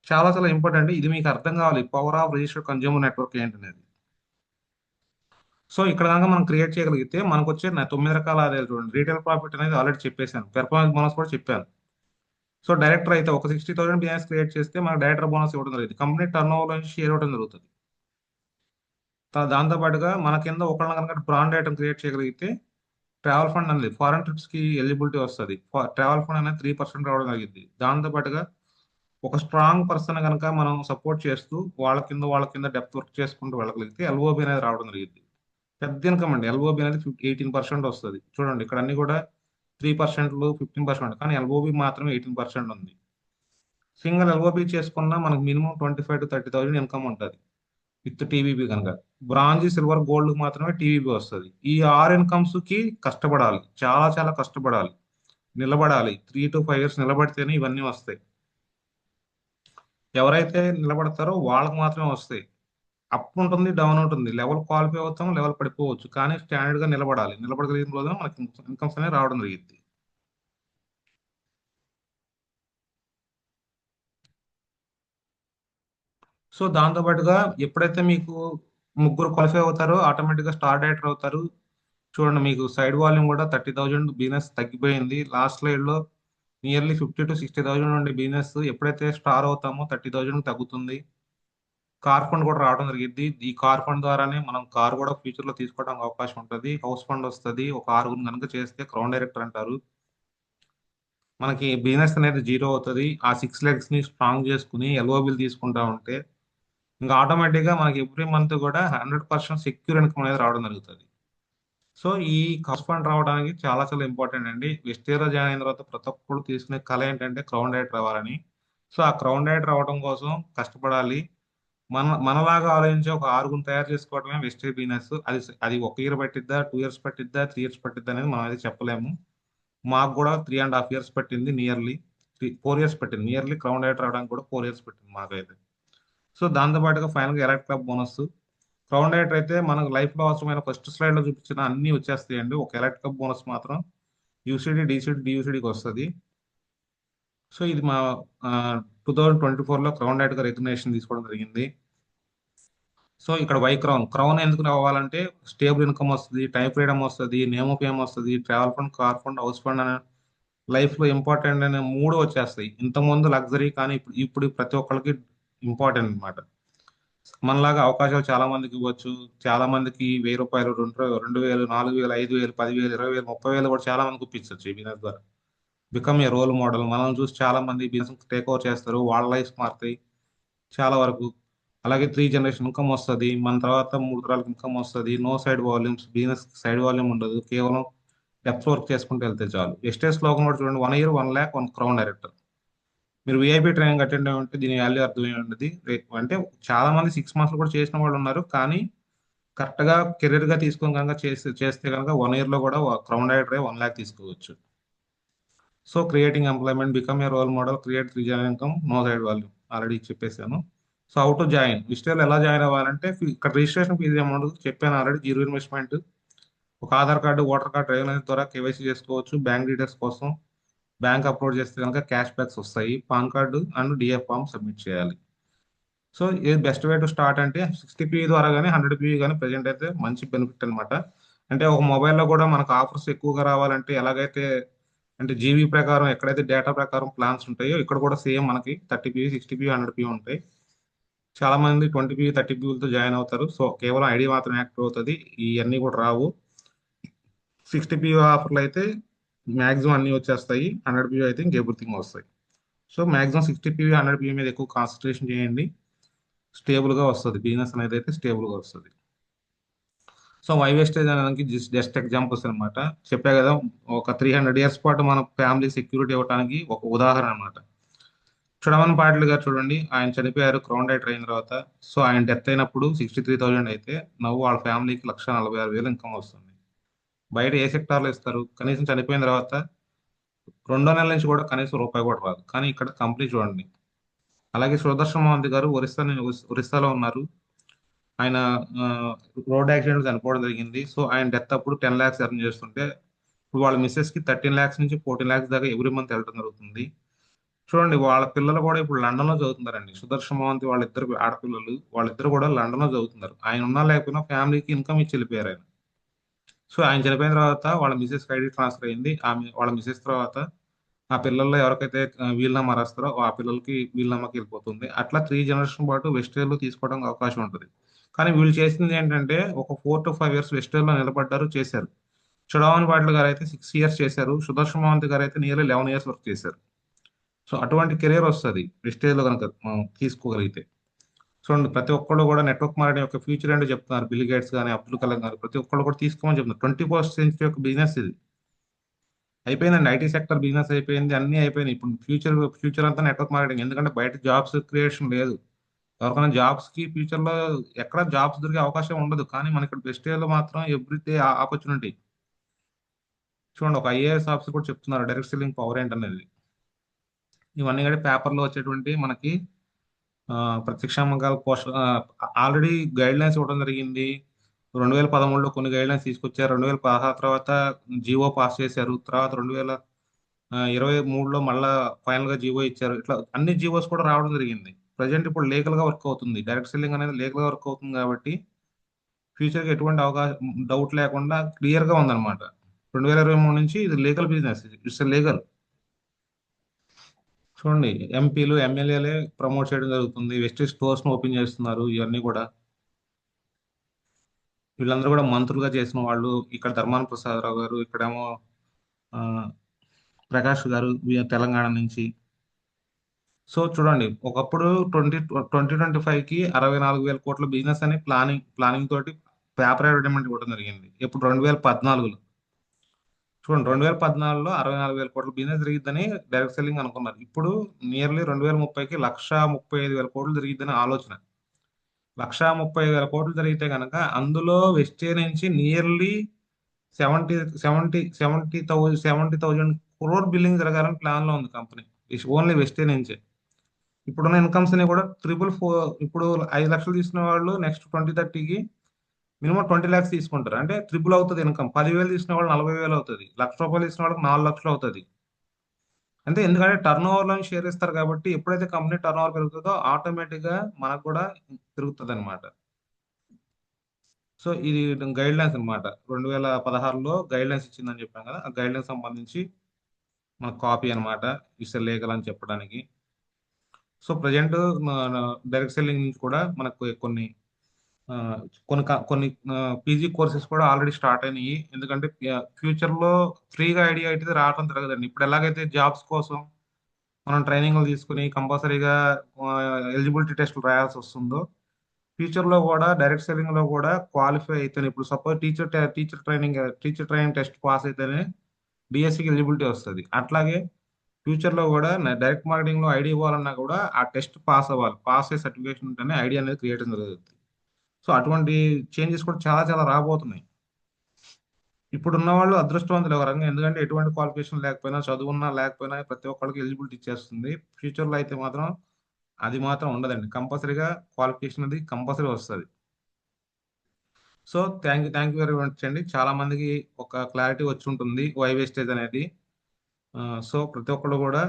చాలా చాలా ఇంపార్టెంట్. ఇది మీకు అర్థం కావాలి, power of registered consumer network ఏంటనేది. సో ఇక్కడ కనుక మనం క్రియేట్ చేయగలిగితే మనకు వచ్చే 9 రకాల ఆదాయాలు చూడండి. రీటైల్ ప్రాఫిట్ అనేది ఆల్రెడీ చెప్పేశాను, పెర్ఫార్మెన్స్ బోనస్ కూడా చెప్పాను. సో డైరెక్టర్ అయితే ఒక 60,000 బిజినెస్ క్రియేట్ చేస్తే మనకు డైరెక్టర్ బోనస్ ఇవ్వడం జరుగుతుంది. కంపెనీ టర్న్ ఓవర్ నుంచి షేర్ ఇవ్వడం జరుగుతుంది. దాంతో పాటుగా మన కింద ఒకళ్ళని కనుక బ్రాండ్ ఐటమ్ క్రియేట్ చేయగలిగితే ట్రావెల్ ఫండ్ అనేది ఫారెన్ ట్రిప్స్ కి ఎలిజిబిలిటీ వస్తుంది. ట్రావెల్ ఫండ్ అనేది 3% రావడం జరిగింది. దాంతో పాటుగా ఒక స్ట్రాంగ్ పర్సన్ కనుక మనం సపోర్ట్ చేస్తూ వాళ్ళ కింద డెప్త్ వర్క్ చేసుకుంటూ వెళ్ళగలిగితే ఎల్ఓబి అనేది రావడం జరిగింది. పెద్ద ఇన్కమ్ అండి. ఎల్ఓబి అనేది 18% వస్తుంది. చూడండి ఇక్కడ అన్ని కూడా 3%, 15%, కానీ ఎల్ఓబి మాత్రం 18% ఉంది. సింగిల్ ఎల్ఓబి చేసుకున్నా మనకు మినిమం 25,000 to 30,000 ఇన్కమ్ ఉంటుంది విత్ టీవీబీ కనుక. బ్రాంజ్, సిల్వర్, గోల్డ్ మాత్రమే టీవీబీ వస్తుంది. ఈ ఆరు ఇన్కమ్స్ కి కష్టపడాలి, చాలా చాలా కష్టపడాలి, నిలబడాలి. 3 to 5 years నిలబడితేనే ఇవన్నీ వస్తాయి. ఎవరైతే నిలబడతారో వాళ్ళకి మాత్రమే వస్తాయి. అప్ ఉంటుంది, డౌన్ ఉంటుంది, లెవెల్ క్వాలిఫై అవుతాం, లెవెల్ పడిపోవచ్చు, కానీ స్టాండర్డ్ గా నిలబడాలి. నిలబడగలిగిన రోజున మనకి ఇన్కమ్స్ అనేవి రావడం జరిగింది. సో దాంతో పాటుగా ఎప్పుడైతే మీకు ముగ్గురు క్వాలిఫై అవుతారో ఆటోమేటిక్ గా స్టార్ డైరెక్టర్ అవుతారు. చూడండి మీకు సైడ్ వాల్యూమ్ కూడా 30,000 బిజినెస్ తగ్గిపోయింది. లాస్ట్ స్లైడ్ లో నియర్లీ 50,000 to 60,000 ఉండే బిజినెస్ ఎప్పుడైతే స్టార్ అవుతామో 30,000 తగ్గుతుంది. కార్ ఫండ్ కూడా రావడం జరిగింది. ఈ కార్ ఫండ్ ద్వారానే మనం కార్ కూడా ఫ్యూచర్ లో తీసుకోవడానికి అవకాశం ఉంటుంది. హౌస్ ఫండ్ వస్తుంది. ఒక ఆరుగురు కనుక చేస్తే క్రౌన్ డైరెక్టర్ అంటారు. మనకి బిజినెస్ అనేది జీరో అవుతుంది. ఆ 6 legs ని స్ట్రాంగ్ చేసుకుని ఎల్ఓబిలు తీసుకుంటా ఉంటే ఇంకా ఆటోమేటిక్ గా మనకి ఎవ్రీ మంత్ కూడా 100% సెక్యూర్ ఇన్కమ్ అనేది రావడం జరుగుతుంది. సో ఈ హౌస్ ఫండ్ రావడానికి చాలా చాలా ఇంపార్టెంట్ అండి. వెస్టేలో జాయిన్ అయిన తర్వాత ప్రతి ఒక్కరు తీసుకునే కళ ఏంటంటే క్రౌన్ డైరెక్టర్ అవ్వాలని. సో ఆ క్రౌన్ డైరెక్టర్ అవ్వడం కోసం కష్టపడాలి. మనలాగా ఆలోచించి ఒక ఆరుగురు తయారు చేసుకోవడమే వెస్టే బిజినెస్. అది అది 1 year పట్టిద్దా, 2 years పట్టిద్దా, 3 years పట్టిద్దా అనేది మనం అయితే చెప్పలేము. మాకు కూడా 3.5 years పట్టింది నియర్లీ. 4 years పట్టింది నియర్లీ. క్రౌన్ డైరెక్టర్ అవడానికి కూడా 4 years పట్టింది మాకైతే. సో దాంతో పాటుగా ఫైనల్ గా elite club bonus. Crown director అయితే మనకు లైఫ్ లో అవసరమైన ఫస్ట్ స్లైడ్ లో చూపించిన అన్ని వచ్చేస్తాయండి. ఒక ఎలైట్ క్లబ్ బోనస్ మాత్రం యూసీడీ, డీసీడీ, డియూసీడీకి వస్తుంది. సో ఇది మా 2024లో క్రౌన్ డైరెక్టర్ గా రికగ్నేషన్ తీసుకోవడం జరిగింది. సో ఇక్కడ వై క్రౌన్ క్రౌన్ ఎందుకు రావాలంటే స్టేబుల్ ఇన్కమ్ వస్తుంది, టైం ఫ్రీడమ్ వస్తుంది, నేమ్ ఆఫ్ ఫేమ్ వస్తుంది, travel fund, car fund, house fund అనే లైఫ్ లో ఇంపార్టెంట్ అనే మూడు వచ్చేస్తాయి. ఇంత ముందు లగ్జరీ, కానీ ఇప్పుడు ఇప్పుడు ప్రతి ఒక్కరికి ఇంపార్టెంట్ అన్నమాట. మనలాగా అవకాశాలు చాలా మందికి ఇవ్వచ్చు. చాలా మందికి 1,000 రూపాయలు, 2,000, 4,000, 5,000, 10,000, 20,000, 30,000 కూడా చాలా మందికి ఇప్పించవచ్చు ఈ బిజినెస్ ద్వారా. Become a role model. మనం చూసి చాలా మంది బిజినెస్ టేక్ ఓవర్ చేస్తారు, వాళ్ళ లైఫ్ మారుతాయి చాలా వరకు. అలాగే 3 generation ఇన్కమ్ వస్తుంది. మన తర్వాత 3 తరాలకు ఇన్కమ్ వస్తుంది. No side volumes, business side volume ఉండదు. కేవలం డెప్త్ వర్క్ చేసుకుంటూ వెళ్తే చాలు. ఎస్టేట్ స్లోగన్ కూడా చూడండి, 1 year 1 lakh 1 క్రౌన్ డైరెక్టర్. మీరు విఐపి ట్రైనింగ్ అటెండ్ అయి ఉంటే దీని వాల్యూ అర్థమై ఉండదు. అంటే చాలా మంది 6 months కూడా చేసిన వాళ్ళు ఉన్నారు, కానీ కరెక్ట్ గా కెరీర్ గా తీసుకొని కనుక చేస్తే కనుక 1 year లో కూడా క్రౌన్ డైరెక్టర్ 1 lakh తీసుకోవచ్చు. So creating employment, become a role model, create 3 generation income, no side value already చెప్పేశాను. So how to join Vestige ఎలా జాయిన్ అవ్వాలంటే ఇక్కడ రిజిస్ట్రేషన్ ఫీజు అమౌంట్ చెప్పాను ఆల్రెడీ. Zero investment. ఒక Aadhaar card, voter card, driving licence ద్వారా KYC చేసుకోవచ్చు. Bank details కోసం bank upload చేస్తే కనుక క్యాష్ బ్యాక్స్ వస్తాయి. PAN card and DF form submit చేయాలి. సో ఇది బెస్ట్ వే టు స్టార్ట్ అంటే 60 PV ద్వారా కానీ 100 PV కానీ ప్రెజెంట్ అయితే మంచి బెనిఫిట్ అన్నమాట. అంటే ఒక మొబైల్లో కూడా మనకు ఆఫర్స్ ఎక్కువగా రావాలంటే ఎలాగైతే అంటే జీబీ ప్రకారం ఎక్కడైతే డేటా ప్రకారం ప్లాన్స్ ఉంటాయో ఇక్కడ కూడా సేమ్ మనకి 30 PV, 60 PV, 100 PV ఉంటాయి. చాలా మంది 20 PV, 30 PVలతో జాయిన్ అవుతారు. సో కేవలం ఐడి మాత్రం యాక్టివ్ అవుతుంది. ఇవన్నీ కూడా రావు. 60 PV ఆఫర్లు అయితే మాక్సిమం అన్ని వచ్చేస్తాయి. 100 PV అయితే ఇంక ఎవ్రీథింగ్ వస్తాయి. సో మాక్సిమం 60 PV, 100 PV మీద ఎక్కువ కాన్సన్ట్రేషన్ చేయండి. స్టేబుల్ గా వస్తుంది బిజినెస్ అనేది, అయితే స్టేబుల్ గా వస్తుంది. సో వై వేస్టేజ్ అనేది జస్ట్ ఎగ్జాంపుల్స్ అన్నమాట. చెప్పా కదా, ఒక 300 years పాటు మన ఫ్యామిలీ సెక్యూరిటీ ఇవ్వడానికి ఒక ఉదాహరణ అన్నమాట. చుడవన్ పాటిల్ గారు చూడండి, ఆయన చనిపోయారు క్రౌన్ డైరెక్టర్ అయిన తర్వాత. సో ఆయన డెత్ అయినప్పుడు 63,000 అయితే నవ్వు వాళ్ళ ఫ్యామిలీకి 1,46,000 ఇన్కమ్ వస్తుంది. బయట ఏ సెక్టార్లో ఇస్తారు? కనీసం చనిపోయిన తర్వాత రెండో నెల నుంచి కూడా కనీసం రూపాయి కూడా రాదు, కానీ ఇక్కడ కంపెనీ చూడండి. అలాగే సుదర్శన్ మోహంతి గారు ఒరిస్సాలో ఉన్నారు. ఆయన రోడ్ యాక్సిడెంట్ చనిపోవడం జరిగింది. సో ఆయన డెత్ అప్పుడు 10 lakhs ఎర్న్ చేస్తుంటే ఇప్పుడు వాళ్ళ మిస్సెస్ కి 13 lakhs నుంచి 14 lakhs దాకా ఎవ్రీ మంత్ వెళ్ళడం జరుగుతుంది. చూడండి వాళ్ళ పిల్లలు కూడా ఇప్పుడు లండన్ లో చదువుతున్నారండి. సుదర్శన్ మోహంతి వాళ్ళిద్దరు ఆడపిల్లలు, వాళ్ళిద్దరు కూడా లండన్ లో చదువుతున్నారు. ఆయన ఉన్నా లేకపోయినా ఫ్యామిలీకి ఇన్కమ్ ఇచ్చి వెళ్ళిపోయారు ఆయన. సో ఆయన చనిపోయిన తర్వాత వాళ్ళ మిసెస్ ఐడి ట్రాన్స్ఫర్ అయింది. ఆమె వాళ్ళ మిసెస్ తర్వాత ఆ పిల్లల్లో ఎవరికైతే వీలునామా రాస్తారో ఆ పిల్లలకి వీలునామాకి వెళ్ళిపోతుంది. అట్లా 3 generation పాటు వెస్టేజ్ తీసుకోవడానికి అవకాశం ఉంటుంది. కానీ వీళ్ళు చేసింది ఏంటంటే ఒక 4 to 5 years వెస్టేజ్ లో నిలబడ్డారు, చేశారు. చుడావని పాటిల్ గారు అయితే 6 ఇయర్స్ చేశారు. సుదర్శన్ మహంత్ గారు అయితే నియర్లీ 11 ఇయర్స్ వర్క్ చేశారు. సో అటువంటి కెరీర్ వస్తుంది వెస్టేజ్ లో కనుక మనం తీసుకోగలిగితే. చూడండి, ప్రతి ఒక్కళ్ళు కూడా నెట్వర్క్ మార్కెటింగ్ యొక్క ఫ్యూచర్ ఏంటో చెప్తున్నారు. బిల్ గేట్స్ కానీ, అబ్దుల్ కలాం గారు, ప్రతి ఒక్కళ్ళు కూడా తీసుకోమని చెప్తున్నారు. 21st century యొక్క బిజినెస్ ఇది. అయిపోయిందండి, ఐటీ సెక్టర్ బిజినెస్ అయిపోయింది, అన్ని అయిపోయినాయి. ఇప్పుడు ఫ్యూచర్ అంతా నెట్వర్క్ మార్కెటింగ్. ఎందుకంటే బయట జాబ్స్ క్రియేషన్ లేదు. ఎవరికైనా జాబ్స్ కి ఫ్యూచర్ లో ఎక్కడ జాబ్స్ దొరికే అవకాశం ఉండదు. కానీ మన ఇక్కడ వెస్టేజ్ లో మాత్రం ఎవ్రీడే ఆపర్చునిటీ. చూడండి, ఒక ఐఏఎస్ ఆఫీసర్ కూడా చెప్తున్నారు డైరెక్ట్ సెల్లింగ్ పవర్ ఏంటనేది. ఇవన్నీ కూడా పేపర్లో వచ్చేటువంటి మనకి ఆ, ప్రత్యక్ష అమ్మకాల పోస్ట్ ఆల్రెడీ గైడ్ లైన్స్ ఇవ్వడం జరిగింది. 2013లో కొన్ని గైడ్ లైన్స్ తీసుకొచ్చారు. 2016 తర్వాత జీవో పాస్ చేశారు. తర్వాత 2023లో మళ్ళా ఫైనల్ గా జీవో ఇచ్చారు. ఇట్లా అన్ని జీవోస్ కూడా రావడం జరిగింది. ప్రజెంట్ ఇప్పుడు లీగల్ గా వర్క్ అవుతుంది. డైరెక్ట్ సెల్లింగ్ అనేది లీగల్ గా వర్క్ అవుతుంది కాబట్టి ఫ్యూచర్ కి ఎటువంటి అవకాశం డౌట్ లేకుండా క్లియర్ గా ఉందన్నమాట. 2023 నుంచి ఇది లీగల్ బిజినెస్, ఇట్స్ లీగల్. చూడండి, ఎంపీలు ఎమ్మెల్యేలే ప్రమోట్ చేయడం జరుగుతుంది. వెస్టేజ్ స్టోర్స్ ను ఓపెన్ చేస్తున్నారు. ఇవన్నీ కూడా వీళ్ళందరూ కూడా మంత్రులుగా చేసిన వాళ్ళు. ఇక్కడ ధర్మాన ప్రసాదరావు గారు, ఇక్కడేమో ఆ, ప్రకాష్ గారు తెలంగాణ నుంచి. సో చూడండి, ఒకప్పుడు 2025కి 64,000 కోట్ల బిజినెస్ అని ప్లానింగ్ తోటి పేపర్ అడ్వర్టైజ్మెంట్ ఇవ్వడం జరిగింది. ఇప్పుడు 2014లో చూడండి, 2014లో 64,000 కోట్ల బిజినెస్ జరిగిద్దని డైరెక్ట్ సెల్లింగ్ అనుకున్నారు. ఇప్పుడు నియర్లీ 2030కి 1,35,000 కోట్లు జరిగిద్దని ఆలోచన. 1,35,000 కోట్లు జరిగితే కనుక అందులో వెస్టే నుంచి నియర్లీ 70,000 బిల్లింగ్ జరగాలని ప్లాన్ లో ఉంది కంపెనీ. ఓన్లీ వెస్టే నుంచే. ఇప్పుడున్న ఇన్కమ్స్ ని కూడా 444. ఇప్పుడు 5 లక్షలు తీసుకునే వాళ్ళు నెక్స్ట్ 2030కి మినిమం 20 lakhs తీసుకుంటారు. అంటే ట్రిపుల్ అవుతుంది ఇన్కమ్. 10,000 తీసుకునే వాళ్ళు 40,000 అవుతుంది. ₹1,00,000 తీసుకునే వాళ్ళకి 4 లక్షలు అవుతుంది. అంటే ఎందుకంటే టర్న్ ఓవర్ లో షేర్ ఇస్తారు కాబట్టి ఎప్పుడైతే కంపెనీ టర్న్ ఓవర్ పెరుగుతుందో ఆటోమేటిక్ గా మనకు కూడా పెరుగుతుంది అనమాట. సో ఇది గైడ్ లైన్స్ అనమాట. 2016లో గైడ్ లైన్స్ ఇచ్చిందని చెప్పాం కదా, ఆ గైడ్ లైన్స్ సంబంధించి మన కాపీ అనమాట. ఇట్స్ లీగల్ అని చెప్పడానికి. సో ప్రజెంట్ డైరెక్ట్ సెల్లింగ్ నుంచి కూడా మనకు ఆ, కొన్ని పీజీ కోర్సెస్ కూడా ఆల్రెడీ స్టార్ట్ అయినాయి. ఎందుకంటే ఫ్యూచర్ లో ఫ్రీగా ఐడియా అయితే రావడం జరగదండి. ఇప్పుడు ఎలాగైతే జాబ్స్ కోసం మనం ట్రైనింగ్లు తీసుకుని కంపల్సరీగా ఎలిజిబిలిటీ టెస్ట్లు రాయాల్సి వస్తుందో, ఫ్యూచర్ లో కూడా డైరెక్ట్ సెల్లింగ్ లో కూడా క్వాలిఫై అయితేనే, ఇప్పుడు suppose teacher training test pass అయితేనే డిఎస్సికి ఎలిజిబిలిటీ వస్తుంది. అట్లాగే ఫ్యూచర్ లో కూడా డైరెక్ట్ మార్కెటింగ్ లో ఐడి ఇవ్వాలన్నా కూడా ఆ టెస్ట్ పాస్ అవ్వాలి. పాస్ అయ్యే సర్టిఫికేషన్ ఉంటేనే ఐడి అనేది క్రియేట్ జరుగుతుంది. సో అటువంటి చేంజెస్ కూడా చాలా చాలా రాబోతున్నాయి. ఇప్పుడు ఉన్న వాళ్ళు అదృష్టవంతులు ఒక రంగం. ఎందుకంటే ఎటువంటి క్వాలిఫికేషన్ లేకపోయినా, చదువున్నా లేకపోయినా ప్రతి ఒక్కరికి ఎలిజిబిలిటీ ఇచ్చేస్తుంది. ఫ్యూచర్ లో అయితే మాత్రం అది మాత్రం ఉండదండి. కంపల్సరీగా క్వాలిఫికేషన్ అది కంపల్సరీ వస్తుంది. So thank you very much అండి. చాలా మందికి ఒక క్లారిటీ వచ్చి ఉంటుంది వై వేస్టేజ్ అనేది. సో ప్రతి ఒక్కళ్ళు కూడా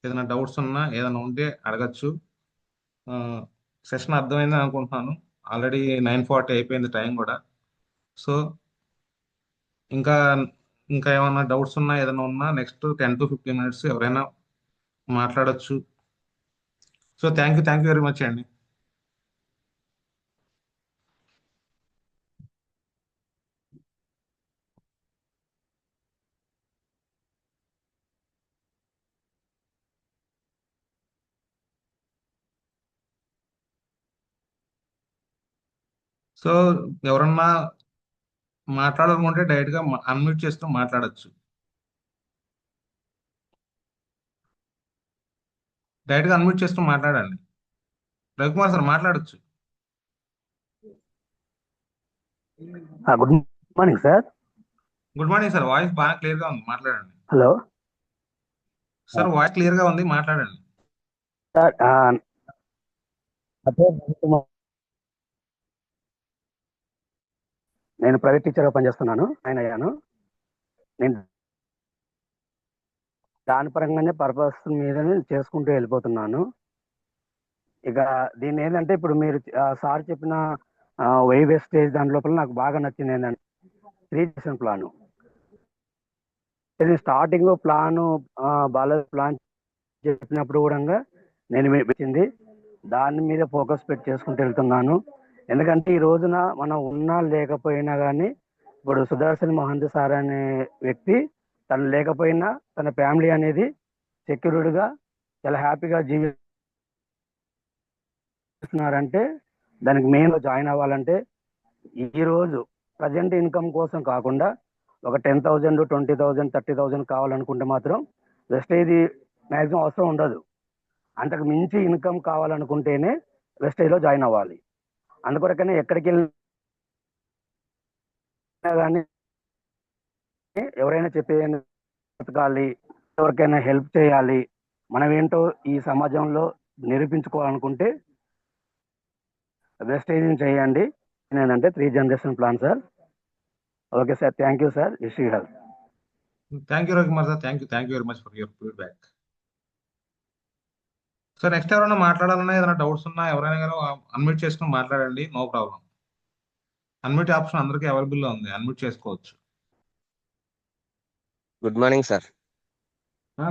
ఏదైనా డౌట్స్ ఉన్నా ఏదైనా ఉంటే అడగచ్చు. సెషన్ అర్థమైందని అనుకుంటున్నాను. ఆల్రెడీ 9:40 అయిపోయింది టైం కూడా. సో ఇంకా ఇంకా ఏమైనా డౌట్స్ ఉన్నా ఏదైనా ఉన్నా నెక్స్ట్ 10 to 15 minutes ఎవరైనా మాట్లాడొచ్చు. So thank you very much అండి. సో ఎవరన్నా మాట్లాడాలనుకుంటే డైరెక్ట్ గా అన్మ్యూట్ చేస్తూ మాట్లాడొచ్చు. డైరెక్ట్ గా అన్మ్యూట్ చేస్తూ మాట్లాడండి. రవికుమార్ సార్ మాట్లాడొచ్చు. Good morning sir. Good morning sir, voice బాగా క్లియర్ గా ఉంది, మాట్లాడండి. హలో సార్ వాయిస్ క్లియర్ గా ఉంది, మాట్లాడండి. సార్. నా పేరు రవికుమార్. నేను ప్రైవేట్ టీచర్గా పనిచేస్తున్నాను. ఆయన అయ్యాను. నేను దాని పరంగానే పర్పస్ మీదనే చేసుకుంటూ వెళ్ళిపోతున్నాను. ఇక దీన్ని ఏంటంటే ఇప్పుడు మీరు సార్ చెప్పిన వై వేస్టేజ్ దాని లోపల నాకు బాగా నచ్చింది ఏంటంటే 3 ప్లాను. ఇది స్టార్టింగ్ ప్లాను బాలాజీ ప్లాన్ చెప్పినప్పుడు కూడా నేను వచ్చింది దాని మీద ఫోకస్ పెట్టి చేసుకుంటూ వెళ్తున్నాను. ఎందుకంటే ఈ రోజున మనం ఉన్నా లేకపోయినా కానీ ఇప్పుడు సుదర్శన్ మహంత్ సార్ అనే వ్యక్తి తను లేకపోయినా తన ఫ్యామిలీ అనేది సెక్యూర్డ్గా చాలా హ్యాపీగా జీవిస్తున్నారంటే దానికి మెయిన్ జాయిన్ అవ్వాలంటే ఈ రోజు ప్రజెంట్ ఇన్కమ్ కోసం కాకుండా ఒక 10,000 20,000 30,000 కావాలనుకుంటే మాత్రం వెస్టేజ్ మ్యాక్సిమం అవసరం ఉండదు. అంతకు మించి ఇన్కమ్ కావాలనుకుంటేనే వెస్టేజ్లో జాయిన్ అవ్వాలి. అందుకొరకనే ఎక్కడికి వెళ్ళినా కానీ ఎవరైనా చెప్పేది బతకాలి, ఎవరికైనా హెల్ప్ చేయాలి, మనం ఏంటో ఈ సమాజంలో నిరూపించుకోవాలనుకుంటే వెస్టేజ్ చేయండి. ఏంటంటే 3 generation plan sir. Okay sir, thank you sir. Wish you help. Thank you Ravikumar sir, thank you very much for your feedback. So next ఎవరైనా మాట్లాడాలన్నా, ఏదైనా డౌట్స్ ఉన్నా ఎవరైనా కానీ అన్మ్యూట్ చేసుకుని మాట్లాడండి, నో ప్రాబ్లం. అన్మ్యూట్ ఆప్షన్ అందరికీ అవైలబుల్లో ఉంది, అన్మ్యూట్ చేసుకోవచ్చు. Good morning sir.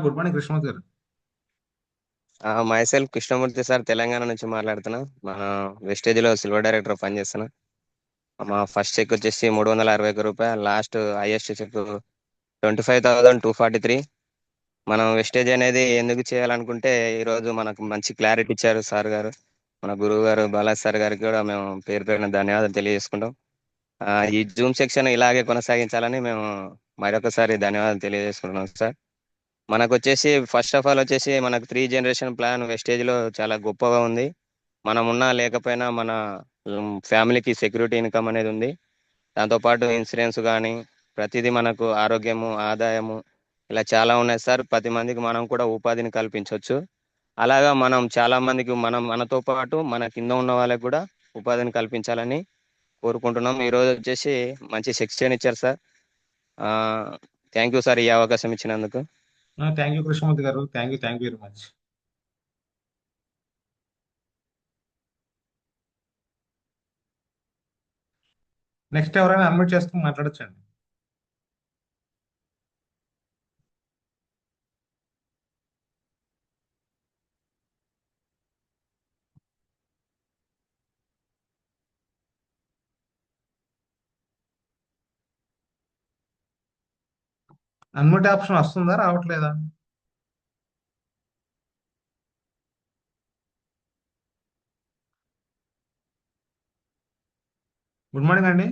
Good morning Krishnamurthy గారు. మైసెల్ఫ్ కృష్ణమూర్తి సార్, తెలంగాణ నుంచి మాట్లాడుతున్నా. మన వెస్టేజ్లో సిల్వర్ డైరెక్టర్ పనిచేస్తున్నా. మా ఫస్ట్ చెక్ వచ్చేసి 361 రూపాయలు, లాస్ట్ హైయెస్ట్ చెక్ 25,243. మనం వెస్టేజ్ అనేది ఎందుకు చేయాలనుకుంటే ఈరోజు మనకు మంచి క్లారిటీ ఇచ్చారు సార్ గారు. మన గురువు గారు బాలాజీ సార్ గారికి కూడా మేము పేరు పేరున ధన్యవాదాలు తెలియజేసుకుంటాం. ఈ జూమ్ సెక్షన్ ఇలాగే కొనసాగించాలని మేము మరొకసారి ధన్యవాదాలు తెలియజేసుకుంటున్నాం సార్. మనకు వచ్చేసి ఫస్ట్ ఆఫ్ ఆల్ వచ్చేసి మనకు 3 జనరేషన్ ప్లాన్ వెస్టేజ్లో చాలా గొప్పగా ఉంది. మనం ఉన్నా లేకపోయినా మన ఫ్యామిలీకి సెక్యూరిటీ ఇన్కమ్ అనేది ఉంది. దాంతోపాటు ఇన్సూరెన్స్ కానీ ప్రతిదీ మనకు ఆరోగ్యము, ఆదాయము ఇలా చాలా ఉన్నాయి సార్. 10 మందికి మనం కూడా ఉపాధిని కల్పించవచ్చు. అలాగా మనం చాలా మందికి మనతో పాటు మన కింద ఉన్న వాళ్ళకి కూడా ఉపాధిని కల్పించాలని కోరుకుంటున్నాం. ఈరోజు వచ్చేసి మంచి సెక్షన్ ఇచ్చారు సార్. థ్యాంక్ యూ సార్ ఈ అవకాశం ఇచ్చినందుకు. Thank you Krishnamurthy garu, thank you very much. Next ఎవరైనా అన్మ్యూట్ చేసుకుని మాట్లాడచ్చండి. అన్మ్యూట్ ఆప్షన్ వస్తుందా, రావట్లేదా? గుడ్ మార్నింగ్ అండి.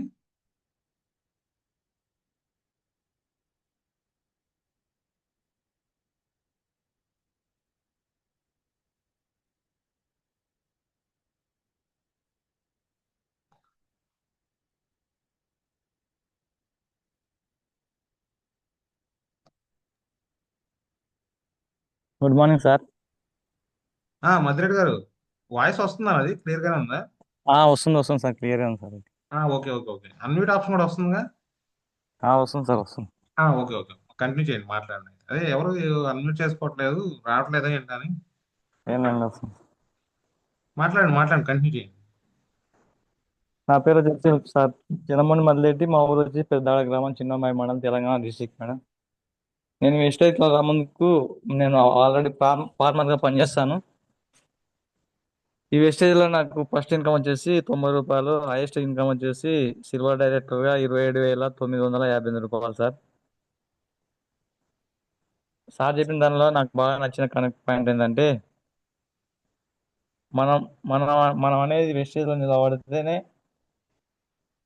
Good morning sir. Madhu Reddy garu, voice వస్తుందా? అది క్లియర్ గానే ఉందా? వస్తుంది సార్, క్లియర్గా ఉంది sir. Okay okay okay. Unmute option కూడా వస్తుందిగా? వస్తుంది సార్, వస్తుంది. ఓకే ఓకే, కంటిన్యూ చేయండి, మాట్లాడండి. అదే ఎవరు అన్మ్యూట్ చేసుకోవట్లేదు, రావట్లేదా ఏంటని. ఏం వస్తుంది. మాట్లాడండి, కంటిన్యూ చేయండి. నా పేరు వచ్చేసి సార్ చిన్నమూని మదిలేటి, మా ఊరు వచ్చి పెద్దాడ గ్రామం, చిన్నమాయి మండలం, తెలంగాణ డిస్టిక్ మేడం. నేను వెస్టేజ్ రాముందుకు నేను ఆల్రెడీ ఫార్మర్గా పనిచేస్తాను. ఈ వెస్టేజ్లో నాకు ఫస్ట్ ఇన్కమ్ వచ్చేసి 90 రూపాయలు, హైయెస్ట్ ఇన్కమ్ వచ్చేసి సిల్వర్ డైరెక్టర్గా 27,958 రూపాయలు సార్. సార్ చెప్పిన దానిలో నాకు బాగా నచ్చిన కనెక్ట్ పాయింట్ ఏంటంటే మనం మనం మనం అనేది వెస్టేజ్లో నిలబడితేనే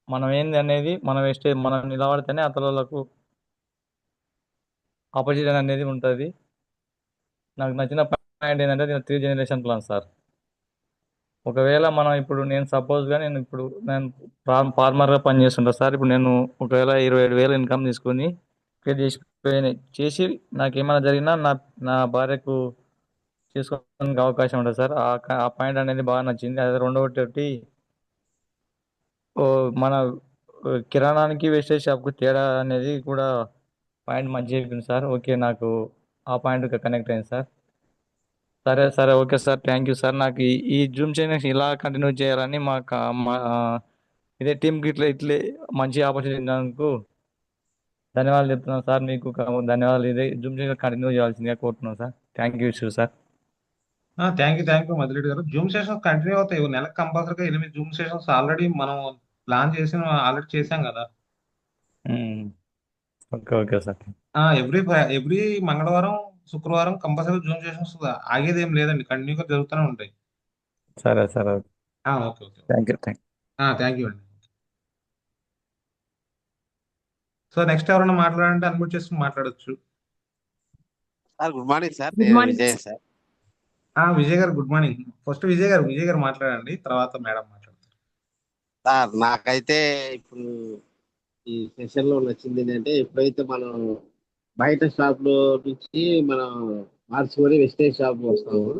మనం ఏంది అనేది మన వెస్టేజ్ మనం నిలబడితేనే అతలకు ఆపోజిషన్ అనేది ఉంటుంది. నాకు నచ్చిన పాయింట్ ఏంటంటే 3 జనరేషన్ ప్లాన్ సార్. ఒకవేళ మనం ఇప్పుడు నేను సపోజ్గా నేను ఫార్మర్గా పనిచేస్తుంటా సార్. ఇప్పుడు నేను ఒకవేళ 27,000 ఇన్కమ్ తీసుకొని క్రియేట్ చేసి నాకు ఏమైనా జరిగినా నా భార్యకు చేసుకోవడానికి అవకాశం ఉంటుంది సార్. ఆ పాయింట్ అనేది బాగా నచ్చింది. అదే రెండవది మన కిరాణానికి వేస్టేజ్ షాప్కి తేడా అనేది కూడా పాయింట్ మంచి చెప్పింది సార్. ఓకే, నాకు ఆ పాయింట్ కనెక్ట్ అయింది సార్. సరే okay sir, thank you sir. నాకు ఈ జూమ్ చేయడానికి ఇలా కంటిన్యూ చేయాలని మా ఇదే టీంకి ఇట్లే మంచి ఆపర్చునిటీ ఇచ్చినందుకు ధన్యవాదాలు చెప్తున్నాను సార్. మీకు ధన్యవాదాలు. ఇదే జూమ్ చేయడానికి కంటిన్యూ చేయాల్సిందిగా కోరుతున్నాను sir. Thank you sir. Thank you Madhu Reddy గారు. జూమ్ సెషన్స్ కంటిన్యూ అవుతాయి. నెలకు కంపల్సరీగా 8 జూమ్ సెషన్స్ ఆల్రెడీ మనం ప్లాన్ చేసి ఆల్రెడీ చేసాం కదా. Okay okay sir. Every every మంగళవారం, శుక్రవారం కంపల్సరీ జూమ్ సెషన్ వస్తుంది. ఆగేది ఏం లేదండి, కంటిన్యూగా జరుగుతూనే ఉంటాయి. సరే సరే. Okay okay. Thank you thank thank you అండి. సో నెక్స్ట్ ఎవరైనా మాట్లాడాలంటే అన్మ్యూట్ చేసుకుని మాట్లాడొచ్చు. Sir good morning sir, good నేను మార్నింగ్. విజయ్ సార్. విజయ్ గారు గుడ్ మార్నింగ్. ఫస్ట్ విజయ్ గారు మాట్లాడండి, తర్వాత మేడం మాట్లాడతారు. సార్ నాకైతే ఇప్పుడు ఈ సెషన్ లో నచ్చింది ఏంటంటే, ఎప్పుడైతే మనం బయట షాప్ లో నుంచి మనం మార్చుకొని వెస్టేజ్ షాప్ వస్తాము,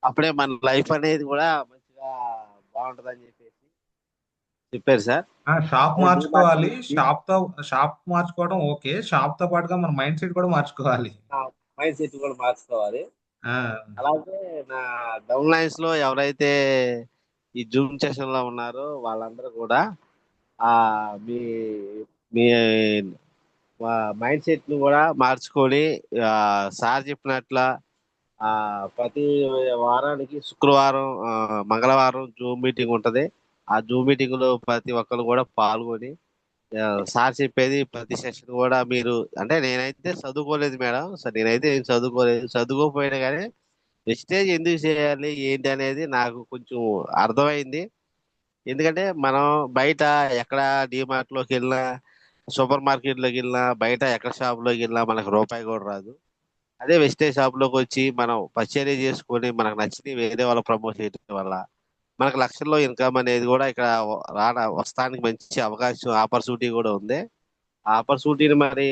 అప్పుడే మన లైఫ్ అనేది కూడా మంచిగా బాగుంటుందని చెప్పేసి చెప్పారు సార్. షాప్ అదే DMart మార్చుకోవాలి. నుంచి షాప్ మార్చుకోవడం ఓకే, షాప్ తో పాటుగా మన మైండ్ సెట్ కూడా మార్చుకోవాలి. మైండ్ సెట్ కూడా మార్చుకోవాలి. ఆ, అలాగే నా డౌన్ లైన్స్ లో ఎవరైతే ఈ జూమ్ సెషన్ లో ఉన్నారో వాళ్ళందరూ కూడా ఆ మీ మీ మైండ్ సెట్ ని కూడా మార్చుకొని ఆ సార్ చెప్పినట్ల ఆ ప్రతి వారానికి శుక్రవారం, మంగళవారం జూమ్ మీటింగ్ ఉంటది. ఆ జూమ్ మీటింగ్ లో ప్రతి ఒక్కరు కూడా పాల్గొని సార్ చెప్పేది ప్రతి సెషన్ కూడా మీరు, అంటే నేనైతే చదువుకోలేదు మేడం, నేనైతే ఏం చదువుకోలేదు, చదువుకోపోయినా కానీ వెస్టేజ్ ఎందుకు చేయాలి ఏంటి అనేది నాకు కొంచెం అర్థమైంది. ఎందుకంటే మనం బయట ఎక్కడ డిమార్ట్ లోకి వెళ్ళినా, సూపర్ మార్కెట్ లోకి వెళ్ళినా, బయట ఎక్కడ షాప్ లోకి వెళ్ళినా మనకు రూపాయి కూడా రాదు. అదే వెస్టేజ్ షాప్ లోకి వచ్చి మనం పర్చేరీ చేసుకొని మనకు నచ్చింది వేరే వాళ్ళ ప్రమోట్ చేయడం వల్ల మనకు లక్షల్లో ఇన్కమ్ అనేది కూడా ఇక్కడ వస్తానికి మంచి అవకాశం, ఆపర్చునిటీ కూడా ఉంది. ఆ ఆపర్చునిటీని మరి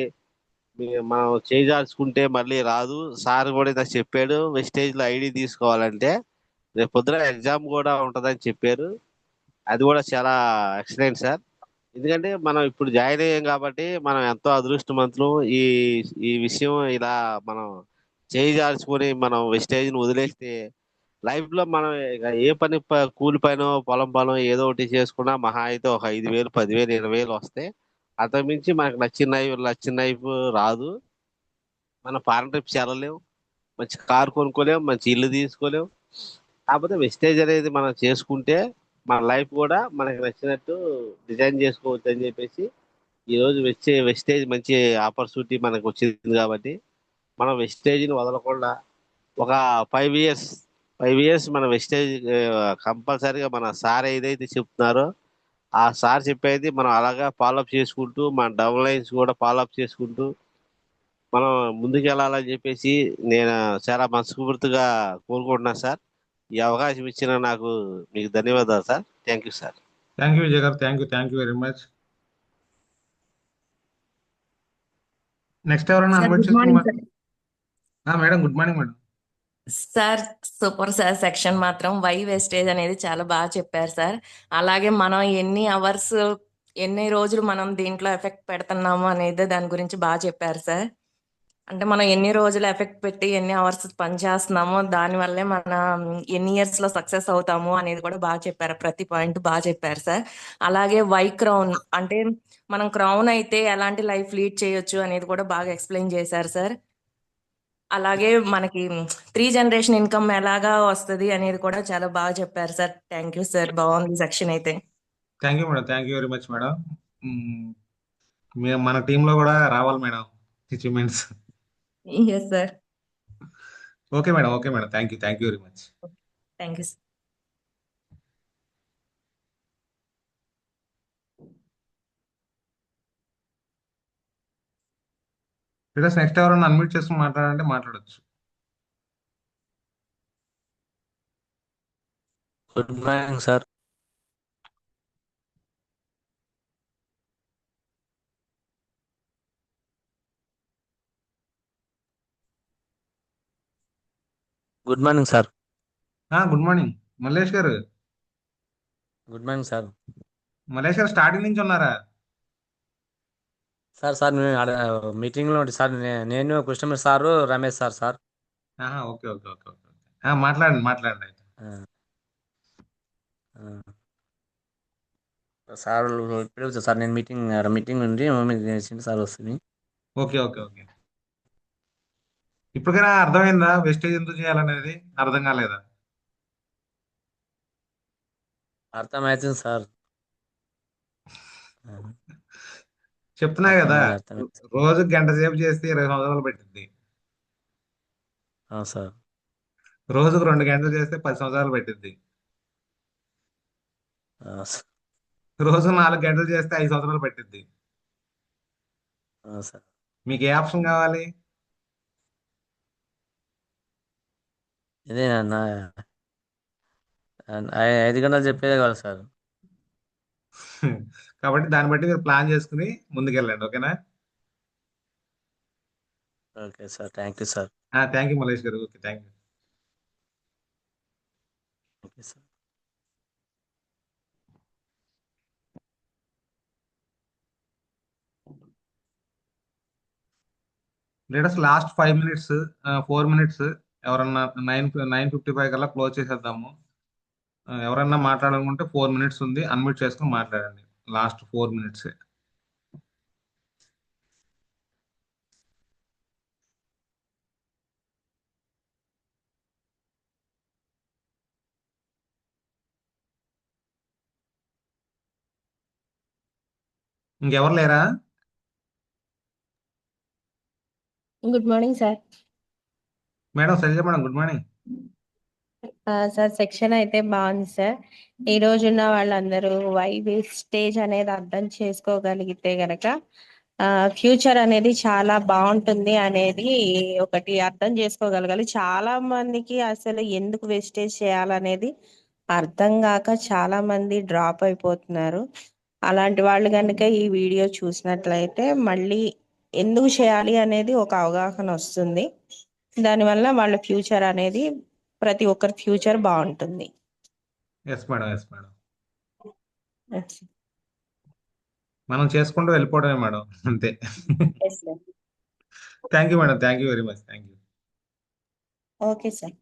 మనం చేజార్చుకుంటే మళ్ళీ రాదు. సార్ కూడా నాకు చెప్పాడు, వెస్టేజ్ లో ఐడి తీసుకోవాలంటే రేపు పొద్దున ఎగ్జామ్ కూడా ఉంటదని చెప్పారు. అది కూడా చాలా ఎక్సలెంట్ సార్. ఎందుకంటే మనం ఇప్పుడు జాయిన్ అయ్యాం కాబట్టి మనం ఎంతో అదృష్టవంతులు. ఈ ఈ విషయం ఇలా మనం చేయి జార్చుకొని మనం వెస్టేజ్ ని వదిలేస్తే లైఫ్ లో మనం ఇక ఏ పని కూలి పనో పొలం పనో ఏదో ఒకటి చేసుకున్నా మహా అయితే ఒక 5,000, 10,000, 20,000 వస్తాయి. అంతకుమించి మనకు నచ్చిన లైఫ్ రాదు. మనం ఫారెన్ ట్రిప్స్ వెళ్ళలేం, మంచి కారు కొనుక్కోలేం, మంచి ఇల్లు తీసుకోలేం. కాకపోతే వెస్టేజ్ అనేది మనం చేసుకుంటే మన లైఫ్ కూడా మనకి నచ్చినట్టు డిజైన్ చేసుకోవచ్చు అని చెప్పేసి ఈ రోజు వెస్టేజ్ మంచి ఆపర్చునిటీ మనకు వచ్చింది కాబట్టి మనం వెస్టేజ్ ని వదలకుండా ఒక 5 ఇయర్స్ 5 ఇయర్స్ మన వెస్టేజ్ కంపల్సరీగా మన సార్ ఏదైతే చెప్తున్నారో ఆ సార్ చెప్పేది మనం అలాగా ఫాలోఅప్ చేసుకుంటూ మన డౌన్ లైన్స్ కూడా ఫాలోఅప్ చేసుకుంటూ మనం ముందుకు వెళ్ళాలని చెప్పేసి నేను చాలా మనస్ఫూర్తిగా కోరుకుంటున్నాను సార్. ఈ అవకాశం ఇచ్చిన నాకు మీకు ధన్యవాదాలు sir. Thank you sir. Thank you Vijay garu. Thank you very much. Next ఎవరైనా సార్ అన్మ్యూట్ గుడ్ చేసుకుని morning sir. Madam good morning madam. Sir super sir. Section మాత్రం వై వేస్టేజ్ అనేది చాలా బాగా చెప్పారు సార్. అలాగే మనం ఎన్ని అవర్స్, ఎన్ని రోజులు మనం దీంట్లో ఎఫెక్ట్ పెడుతున్నాము అనేది దాని గురించి బాగా చెప్పారు సార్. అంటే మనం ఎన్ని రోజులు ఎఫెక్ట్ పెట్టి ఎన్ని అవర్స్ పని చేస్తున్నామో దానివల్లే మన ఎన్ని ఇయర్స్ లో సక్సెస్ అవుతాము అనేది కూడా బాగా చెప్పారు. ప్రతి పాయింట్ బాగా చెప్పారు సార్. అలాగే వై క్రౌన్ అంటే మనం క్రౌన్ అయితే ఎలాంటి లైఫ్ లీడ్ చేయొచ్చు అనేది కూడా బాగా ఎక్స్ప్లెయిన్ చేశారు సార్. అలాగే మనకి 3 జనరేషన్ ఇన్కమ్ ఎలాగా వస్తుంది అనేది కూడా చాలా బాగా చెప్పారు సార్. Thank you sir. బాగుంది సెక్షన్ అయితే. Thank you madam. Thank you very much madam. మన టీంలో కూడా రావాలి madam achievements. Yes sir. Okay madam. Thank you very much. Thank you. Plus next ఎవరైనా అన్మ్యూట్ చేసుకుని మాట్లాడాలంటే మాట్లాడొచ్చు. Good morning sir. Good morning sir. Good morning Mallesh garu. Good morning sir. Mallesh గారు starting నుంచి ఉన్నారా? సార్ మీటింగ్లో ఉంటే సార్ నేను Krishnamurthy sir, Ramesh sir. Okay okay okay okay. మాట్లాడండి అయితే. ఆ, ఆ. సార్ ఇప్పుడే వచ్చారు సార్. నేను మీటింగ్ నుండి సార్ వస్తుంది. Okay okay okay. ఇప్పటికైనా అర్థమైందా వెస్టేజ్ ఎందుకు చేయాలనేది? అర్థం కాలేదా? అర్థమవుతుంది సార్. చెప్తున్నా కదా, అర్థమైంది అర్థమైంది. రోజు గంట సేపు చేస్తే 20 సంవత్సరాలు పెట్టింది. అవును సార్. రోజుకు 2 గంటలు చేస్తే 10 సంవత్సరాలు పెట్టింది. సార్. రోజు 4 గంటలు చేస్తే 5 సంవత్సరాలు పెట్టింది. సార్. మీకు ఏ ఆప్షన్ కావాలి? ఇదే నా 5 గంటలు చెప్పేదే కదా సార్. కాబట్టి దాన్ని బట్టి మీరు ప్లాన్ చేసుకుని ముందుకెళ్ళండి. ఓకేనా? Okay sir, thank you sir. Thank you Malesh garu. Okay, thank you. Okay sir. Latest last 5 minutes, 4 minutes, ఎవరన్నా 9:55 కల్లా క్లోజ్ చేసేద్దాము. ఎవరన్నా మాట్లాడాలనుకుంటే 4 minutes ఉంది, అన్మ్యూట్ చేసుకుని మాట్లాడండి. Last 4 minutes. ఇంకెవరు లేరా? Good morning sir. Madam Shailaja madam, good morning. Sir section అయితే బాగుంది సార్. ఈ రోజున్న వాళ్ళందరూ వై వేస్టేజ్ అనేది అర్థం చేసుకోగలిగితే గనక ఫ్యూచర్ అనేది చాలా బాగుంటుంది అనేది ఒకటి అర్థం చేసుకోగలగాలి. చాలా మందికి అసలు ఎందుకు వేస్టేజ్ చేయాలనేది అర్థం కాక చాలా మంది డ్రాప్ అయిపోతున్నారు. అలాంటి వాళ్ళు కనుక ఈ వీడియో చూసినట్లయితే మళ్ళీ ఎందుకు చేయాలి అనేది ఒక అవగాహన వస్తుంది. దానివల్ల వాళ్ళ ఫ్యూచర్ అనేది ప్రతి ఒక్కరి ఫ్యూచర్ బాగుంటుంది. Yes madam, yes madam. మనం చేసుకుంటూ వెళ్ళిపోవడమే మేడం, అంతే. Thank you madam, thank you very much, thank you. Okay sir.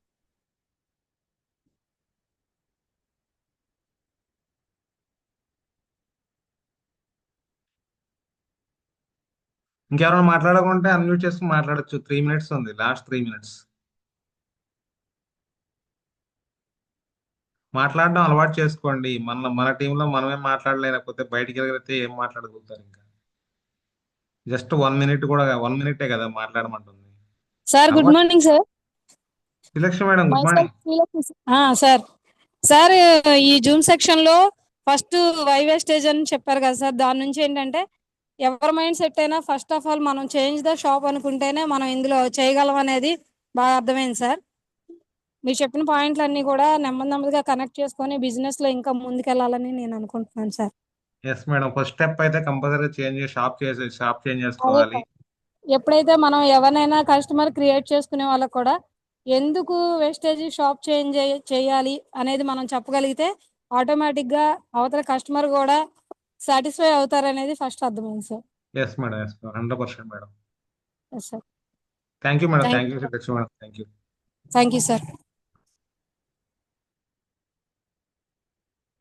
ఇంకెవరైనా మాట్లాడకుంటే అన్మ్యూట్ చేసుకుని మాట్లాడొచ్చు. 3 minutes ఉంది, లాస్ట్ 3 minutes. మాట్లాడడం అలవాటు చేసుకోండి. మన టీంలో మనమే మాట్లాడలేకపోతే బయటికి వెళ్ళితే ఏం మాట్లాడగలుగుతారు? ఇంకా జస్ట్ 1 minute కూడా 1 minute కదా మాట్లాడమంటుంది. సార్ గుడ్ అలవాటు. Morning sir. Srilakshmi madam, good myself morning. Srilakshmi sir. Sir ఈ జూమ్ సెక్షన్ లో ఫస్ట్ వై వేస్టేజ్ అని చెప్పారు కదా సార్. దాని నుంచి ఏంటంటే ఎవరి మైండ్ సెట్ అయినా ఫస్ట్ ఆఫ్ ఆల్ మనం చేంజ్ ద షాప్ అనుకుంటేనే మనం ఇందులో చేయగలం అనేది బాగా అర్థమైంది సార్. మీరు చెప్పిన పాయింట్లు అన్ని కూడా నెమ్మది నెమ్మదిగా కనెక్ట్ చేసుకొని బిజినెస్ లో ఇంకా ముందుకెళ్లాలని నేను అనుకుంటున్నాను sir. Yes madam, first step అయితే కంపల్సరీ షాప్ చేంజ్ అదే చేసుకోవాలి. సార్. ఎప్పుడైతే మనం ఎవరినైనా కస్టమర్ క్రియేట్ చేసుకునే వాళ్ళకి కూడా ఎందుకు వేస్టేజ్ షాప్ చేంజ్ చేయాలి అనేది మనం చెప్పగలిగితే ఆటోమేటిక్ గా అవతల కస్టమర్ కూడా సాటిస్ఫై అవుతారనేది ఫస్ట్ అర్థమైంది sir. Yes madam, yes madam, 100% madam. Yes sir. Thank you madam, thank thank you Srilakshmi madam, thank you. Thank you sir.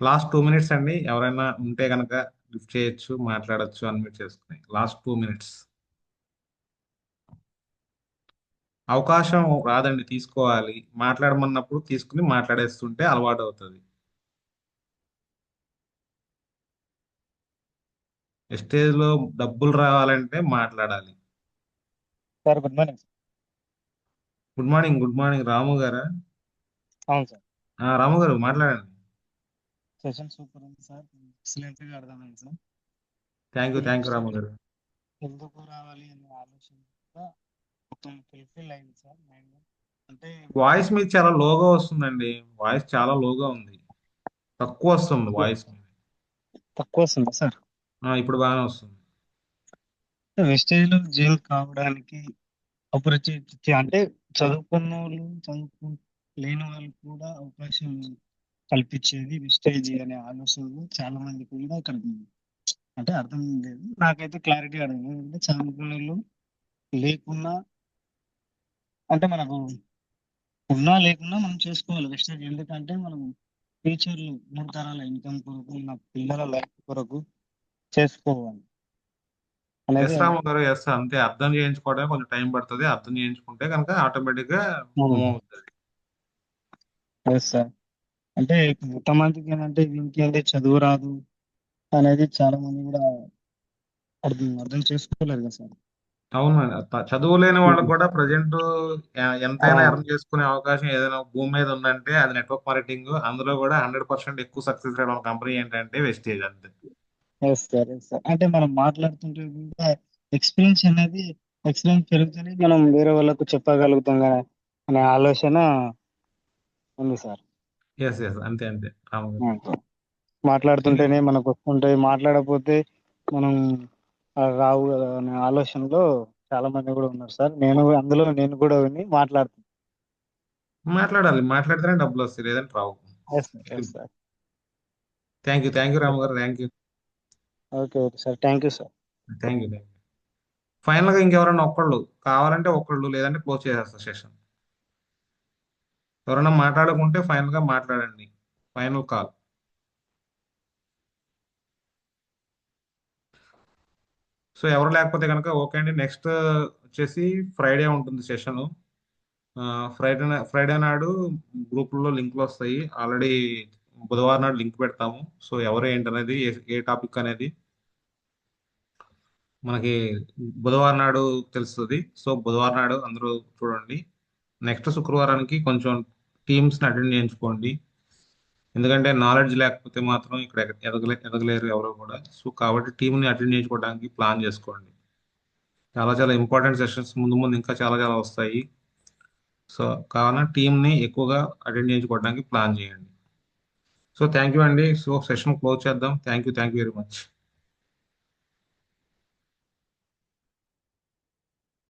Last 2 minutes అండి. ఎవరైనా ఉంటే కనుక లిఫ్ట్ చేయొచ్చు, మాట్లాడొచ్చు అన్మ్యూట్ చేసుకుని. Last 2 minutes. అవకాశం రాదండి, తీసుకోవాలి. మాట్లాడమన్నప్పుడు తీసుకుని మాట్లాడేస్తుంటే అలవాటు అవుతుంది. స్టేజ్ లో డబ్బులు రావాలంటే మాట్లాడాలి. Sir good morning sir. Good morning, good morning. రాము గారా? అవును సార్. రాము గారు మాట్లాడండి. సెషన్ సూపర్ ఉంది సార్. ఎక్సలెంట్ గా అర్థమైంది సార్. థ్యాంక్ యూ రాము గారు. ఎందుకు రావాలి అనే ఆలోచన కూడా మొత్తం ఫుల్ఫిల్ అయింది సార్ మైండ్. అంటే వాయిస్ మీద చాలా లోగా వస్తుందండి. వాయిస్ చాలా లోగా ఉంది, తక్కువ వస్తుంది వాయిస్ మీద. తక్కువ వస్తుంది సార్. ఇప్పుడు బాగానే వస్తుంది. వెస్టేజ్ లో జైలు కావడానికి ఆపర్చునిటీ అంటే చదువుకున్న వాళ్ళు లేని వాళ్ళు కూడా అవకాశం కల్పించేది వెస్టేజ్ అనే ఆలోచనలు చాలా మంది కూడా ఇక్కడ అంటే అర్థం లేదు. నాకైతే క్లారిటీ అడగదు. ఎందుకంటే చదువుకున్న వాళ్ళు లేకున్నా అంటే మనకు ఉన్నా లేకున్నా మనం చేసుకోవాలి వెస్టేజ్. ఎందుకంటే మనం ఫ్యూచర్ లో 3 తరాల ఇన్కమ్ కొరకు నా పిల్లల లైఫ్ కొరకు చేసుకోవాలి అనేది ఎస్ రాము గారు, ఎస్ అంతే. అర్థం చేయించుకోవడానికి కొంచెం టైం పడుతుంది. అర్థం చేయించుకుంటే కనుక ఆటోమేటిక్ గా మూవ్ అవుతుంది. సార్. అంటే కొంతమందికి ఏంటంటే దీనికి అంటే చదువు రాదు అనేది చాలా మంది కూడా అర్థం చేసుకోలేరు కదా సార్. అవును, చదువు లేని వాళ్ళకు కూడా ప్రజెంట్ ఎంతైనా ఆ, ఎర్న్ చేసుకునే అవకాశం ఏదైనా భూమి మీద ఉందంటే అది నెట్వర్క్ మార్కెటింగ్. అందులో కూడా 100% ఎక్కువ సక్సెస్ రేట్ ఉన్న కంపెనీ ఏంటంటే వెస్టేజ్ అంతే. Yes sir, yes sir. అంటే మనం మాట్లాడుతుంటే కూడా ఎక్స్పీరియన్స్ పెరుగుతూనే మనం వేరే వాళ్ళకు చెప్పగలుగుతాం కదా అనే ఆలోచన ఉంది సార్. ఎస్ ఎస్, అంతే అంతే రాము గారు. మాట్లాడుతుంటేనే మనకు వస్తుంటాయి, మాట్లాడకపోతే మనం రావు కదా అనే ఆలోచనలో చాలా మంది కూడా ఉన్నారు సార్. నేను కూడా విని మాట్లాడుతున్నాను. మాట్లాడాలి, మాట్లాడితేనే డబ్బులు వస్తాయి, లేదంటే రావు. Yes sir, yes sir. Thank you Ramu garu, thank you. Okay okay sir, thank you sir. Thank you. Final గా ఇంకెవరైనా ఒక్కళ్ళు కావాలంటే ఒక్కళ్ళు, లేదంటే క్లోజ్ చేసేస్తా సెషన్. ఎవరైనా మాట్లాడుకుంటే ఫైనల్ గా మాట్లాడండి. Final call. సో ఎవరు లేకపోతే కనుక ఓకే అండి. నెక్స్ట్ వచ్చేసి ఫ్రైడే ఉంటుంది సెషన్. ఫ్రైడే నాడు గ్రూపుల్లో లింక్లు వస్తాయి ఆల్రెడీ. బుధవారం నాడు లింక్ పెడతాము. సో ఎవరు ఏంటనేది, ఏ టాపిక్ అనేది మనకి బుధవారం నాడు తెలుస్తుంది. సో బుధవారం నాడు అందరూ చూడండి. నెక్స్ట్ శుక్రవారానికి కొంచెం టీమ్స్ని అటెండ్ చేయించుకోండి. ఎందుకంటే నాలెడ్జ్ లేకపోతే మాత్రం ఇక్కడ ఎదగలేరు ఎవరు కూడా. సో కాబట్టి టీంని అటెండ్ చేయించుకోవడానికి ప్లాన్ చేసుకోండి. చాలా చాలా ఇంపార్టెంట్ సెషన్స్ ముందు ముందు ఇంకా చాలా చాలా వస్తాయి. సో కావున టీంని ఎక్కువగా అటెండ్ చేయించుకోవడానికి ప్లాన్ చేయండి. సో థ్యాంక్ యూ అండి. సో సెషన్ క్లోజ్ చేద్దాం. Thank you very much.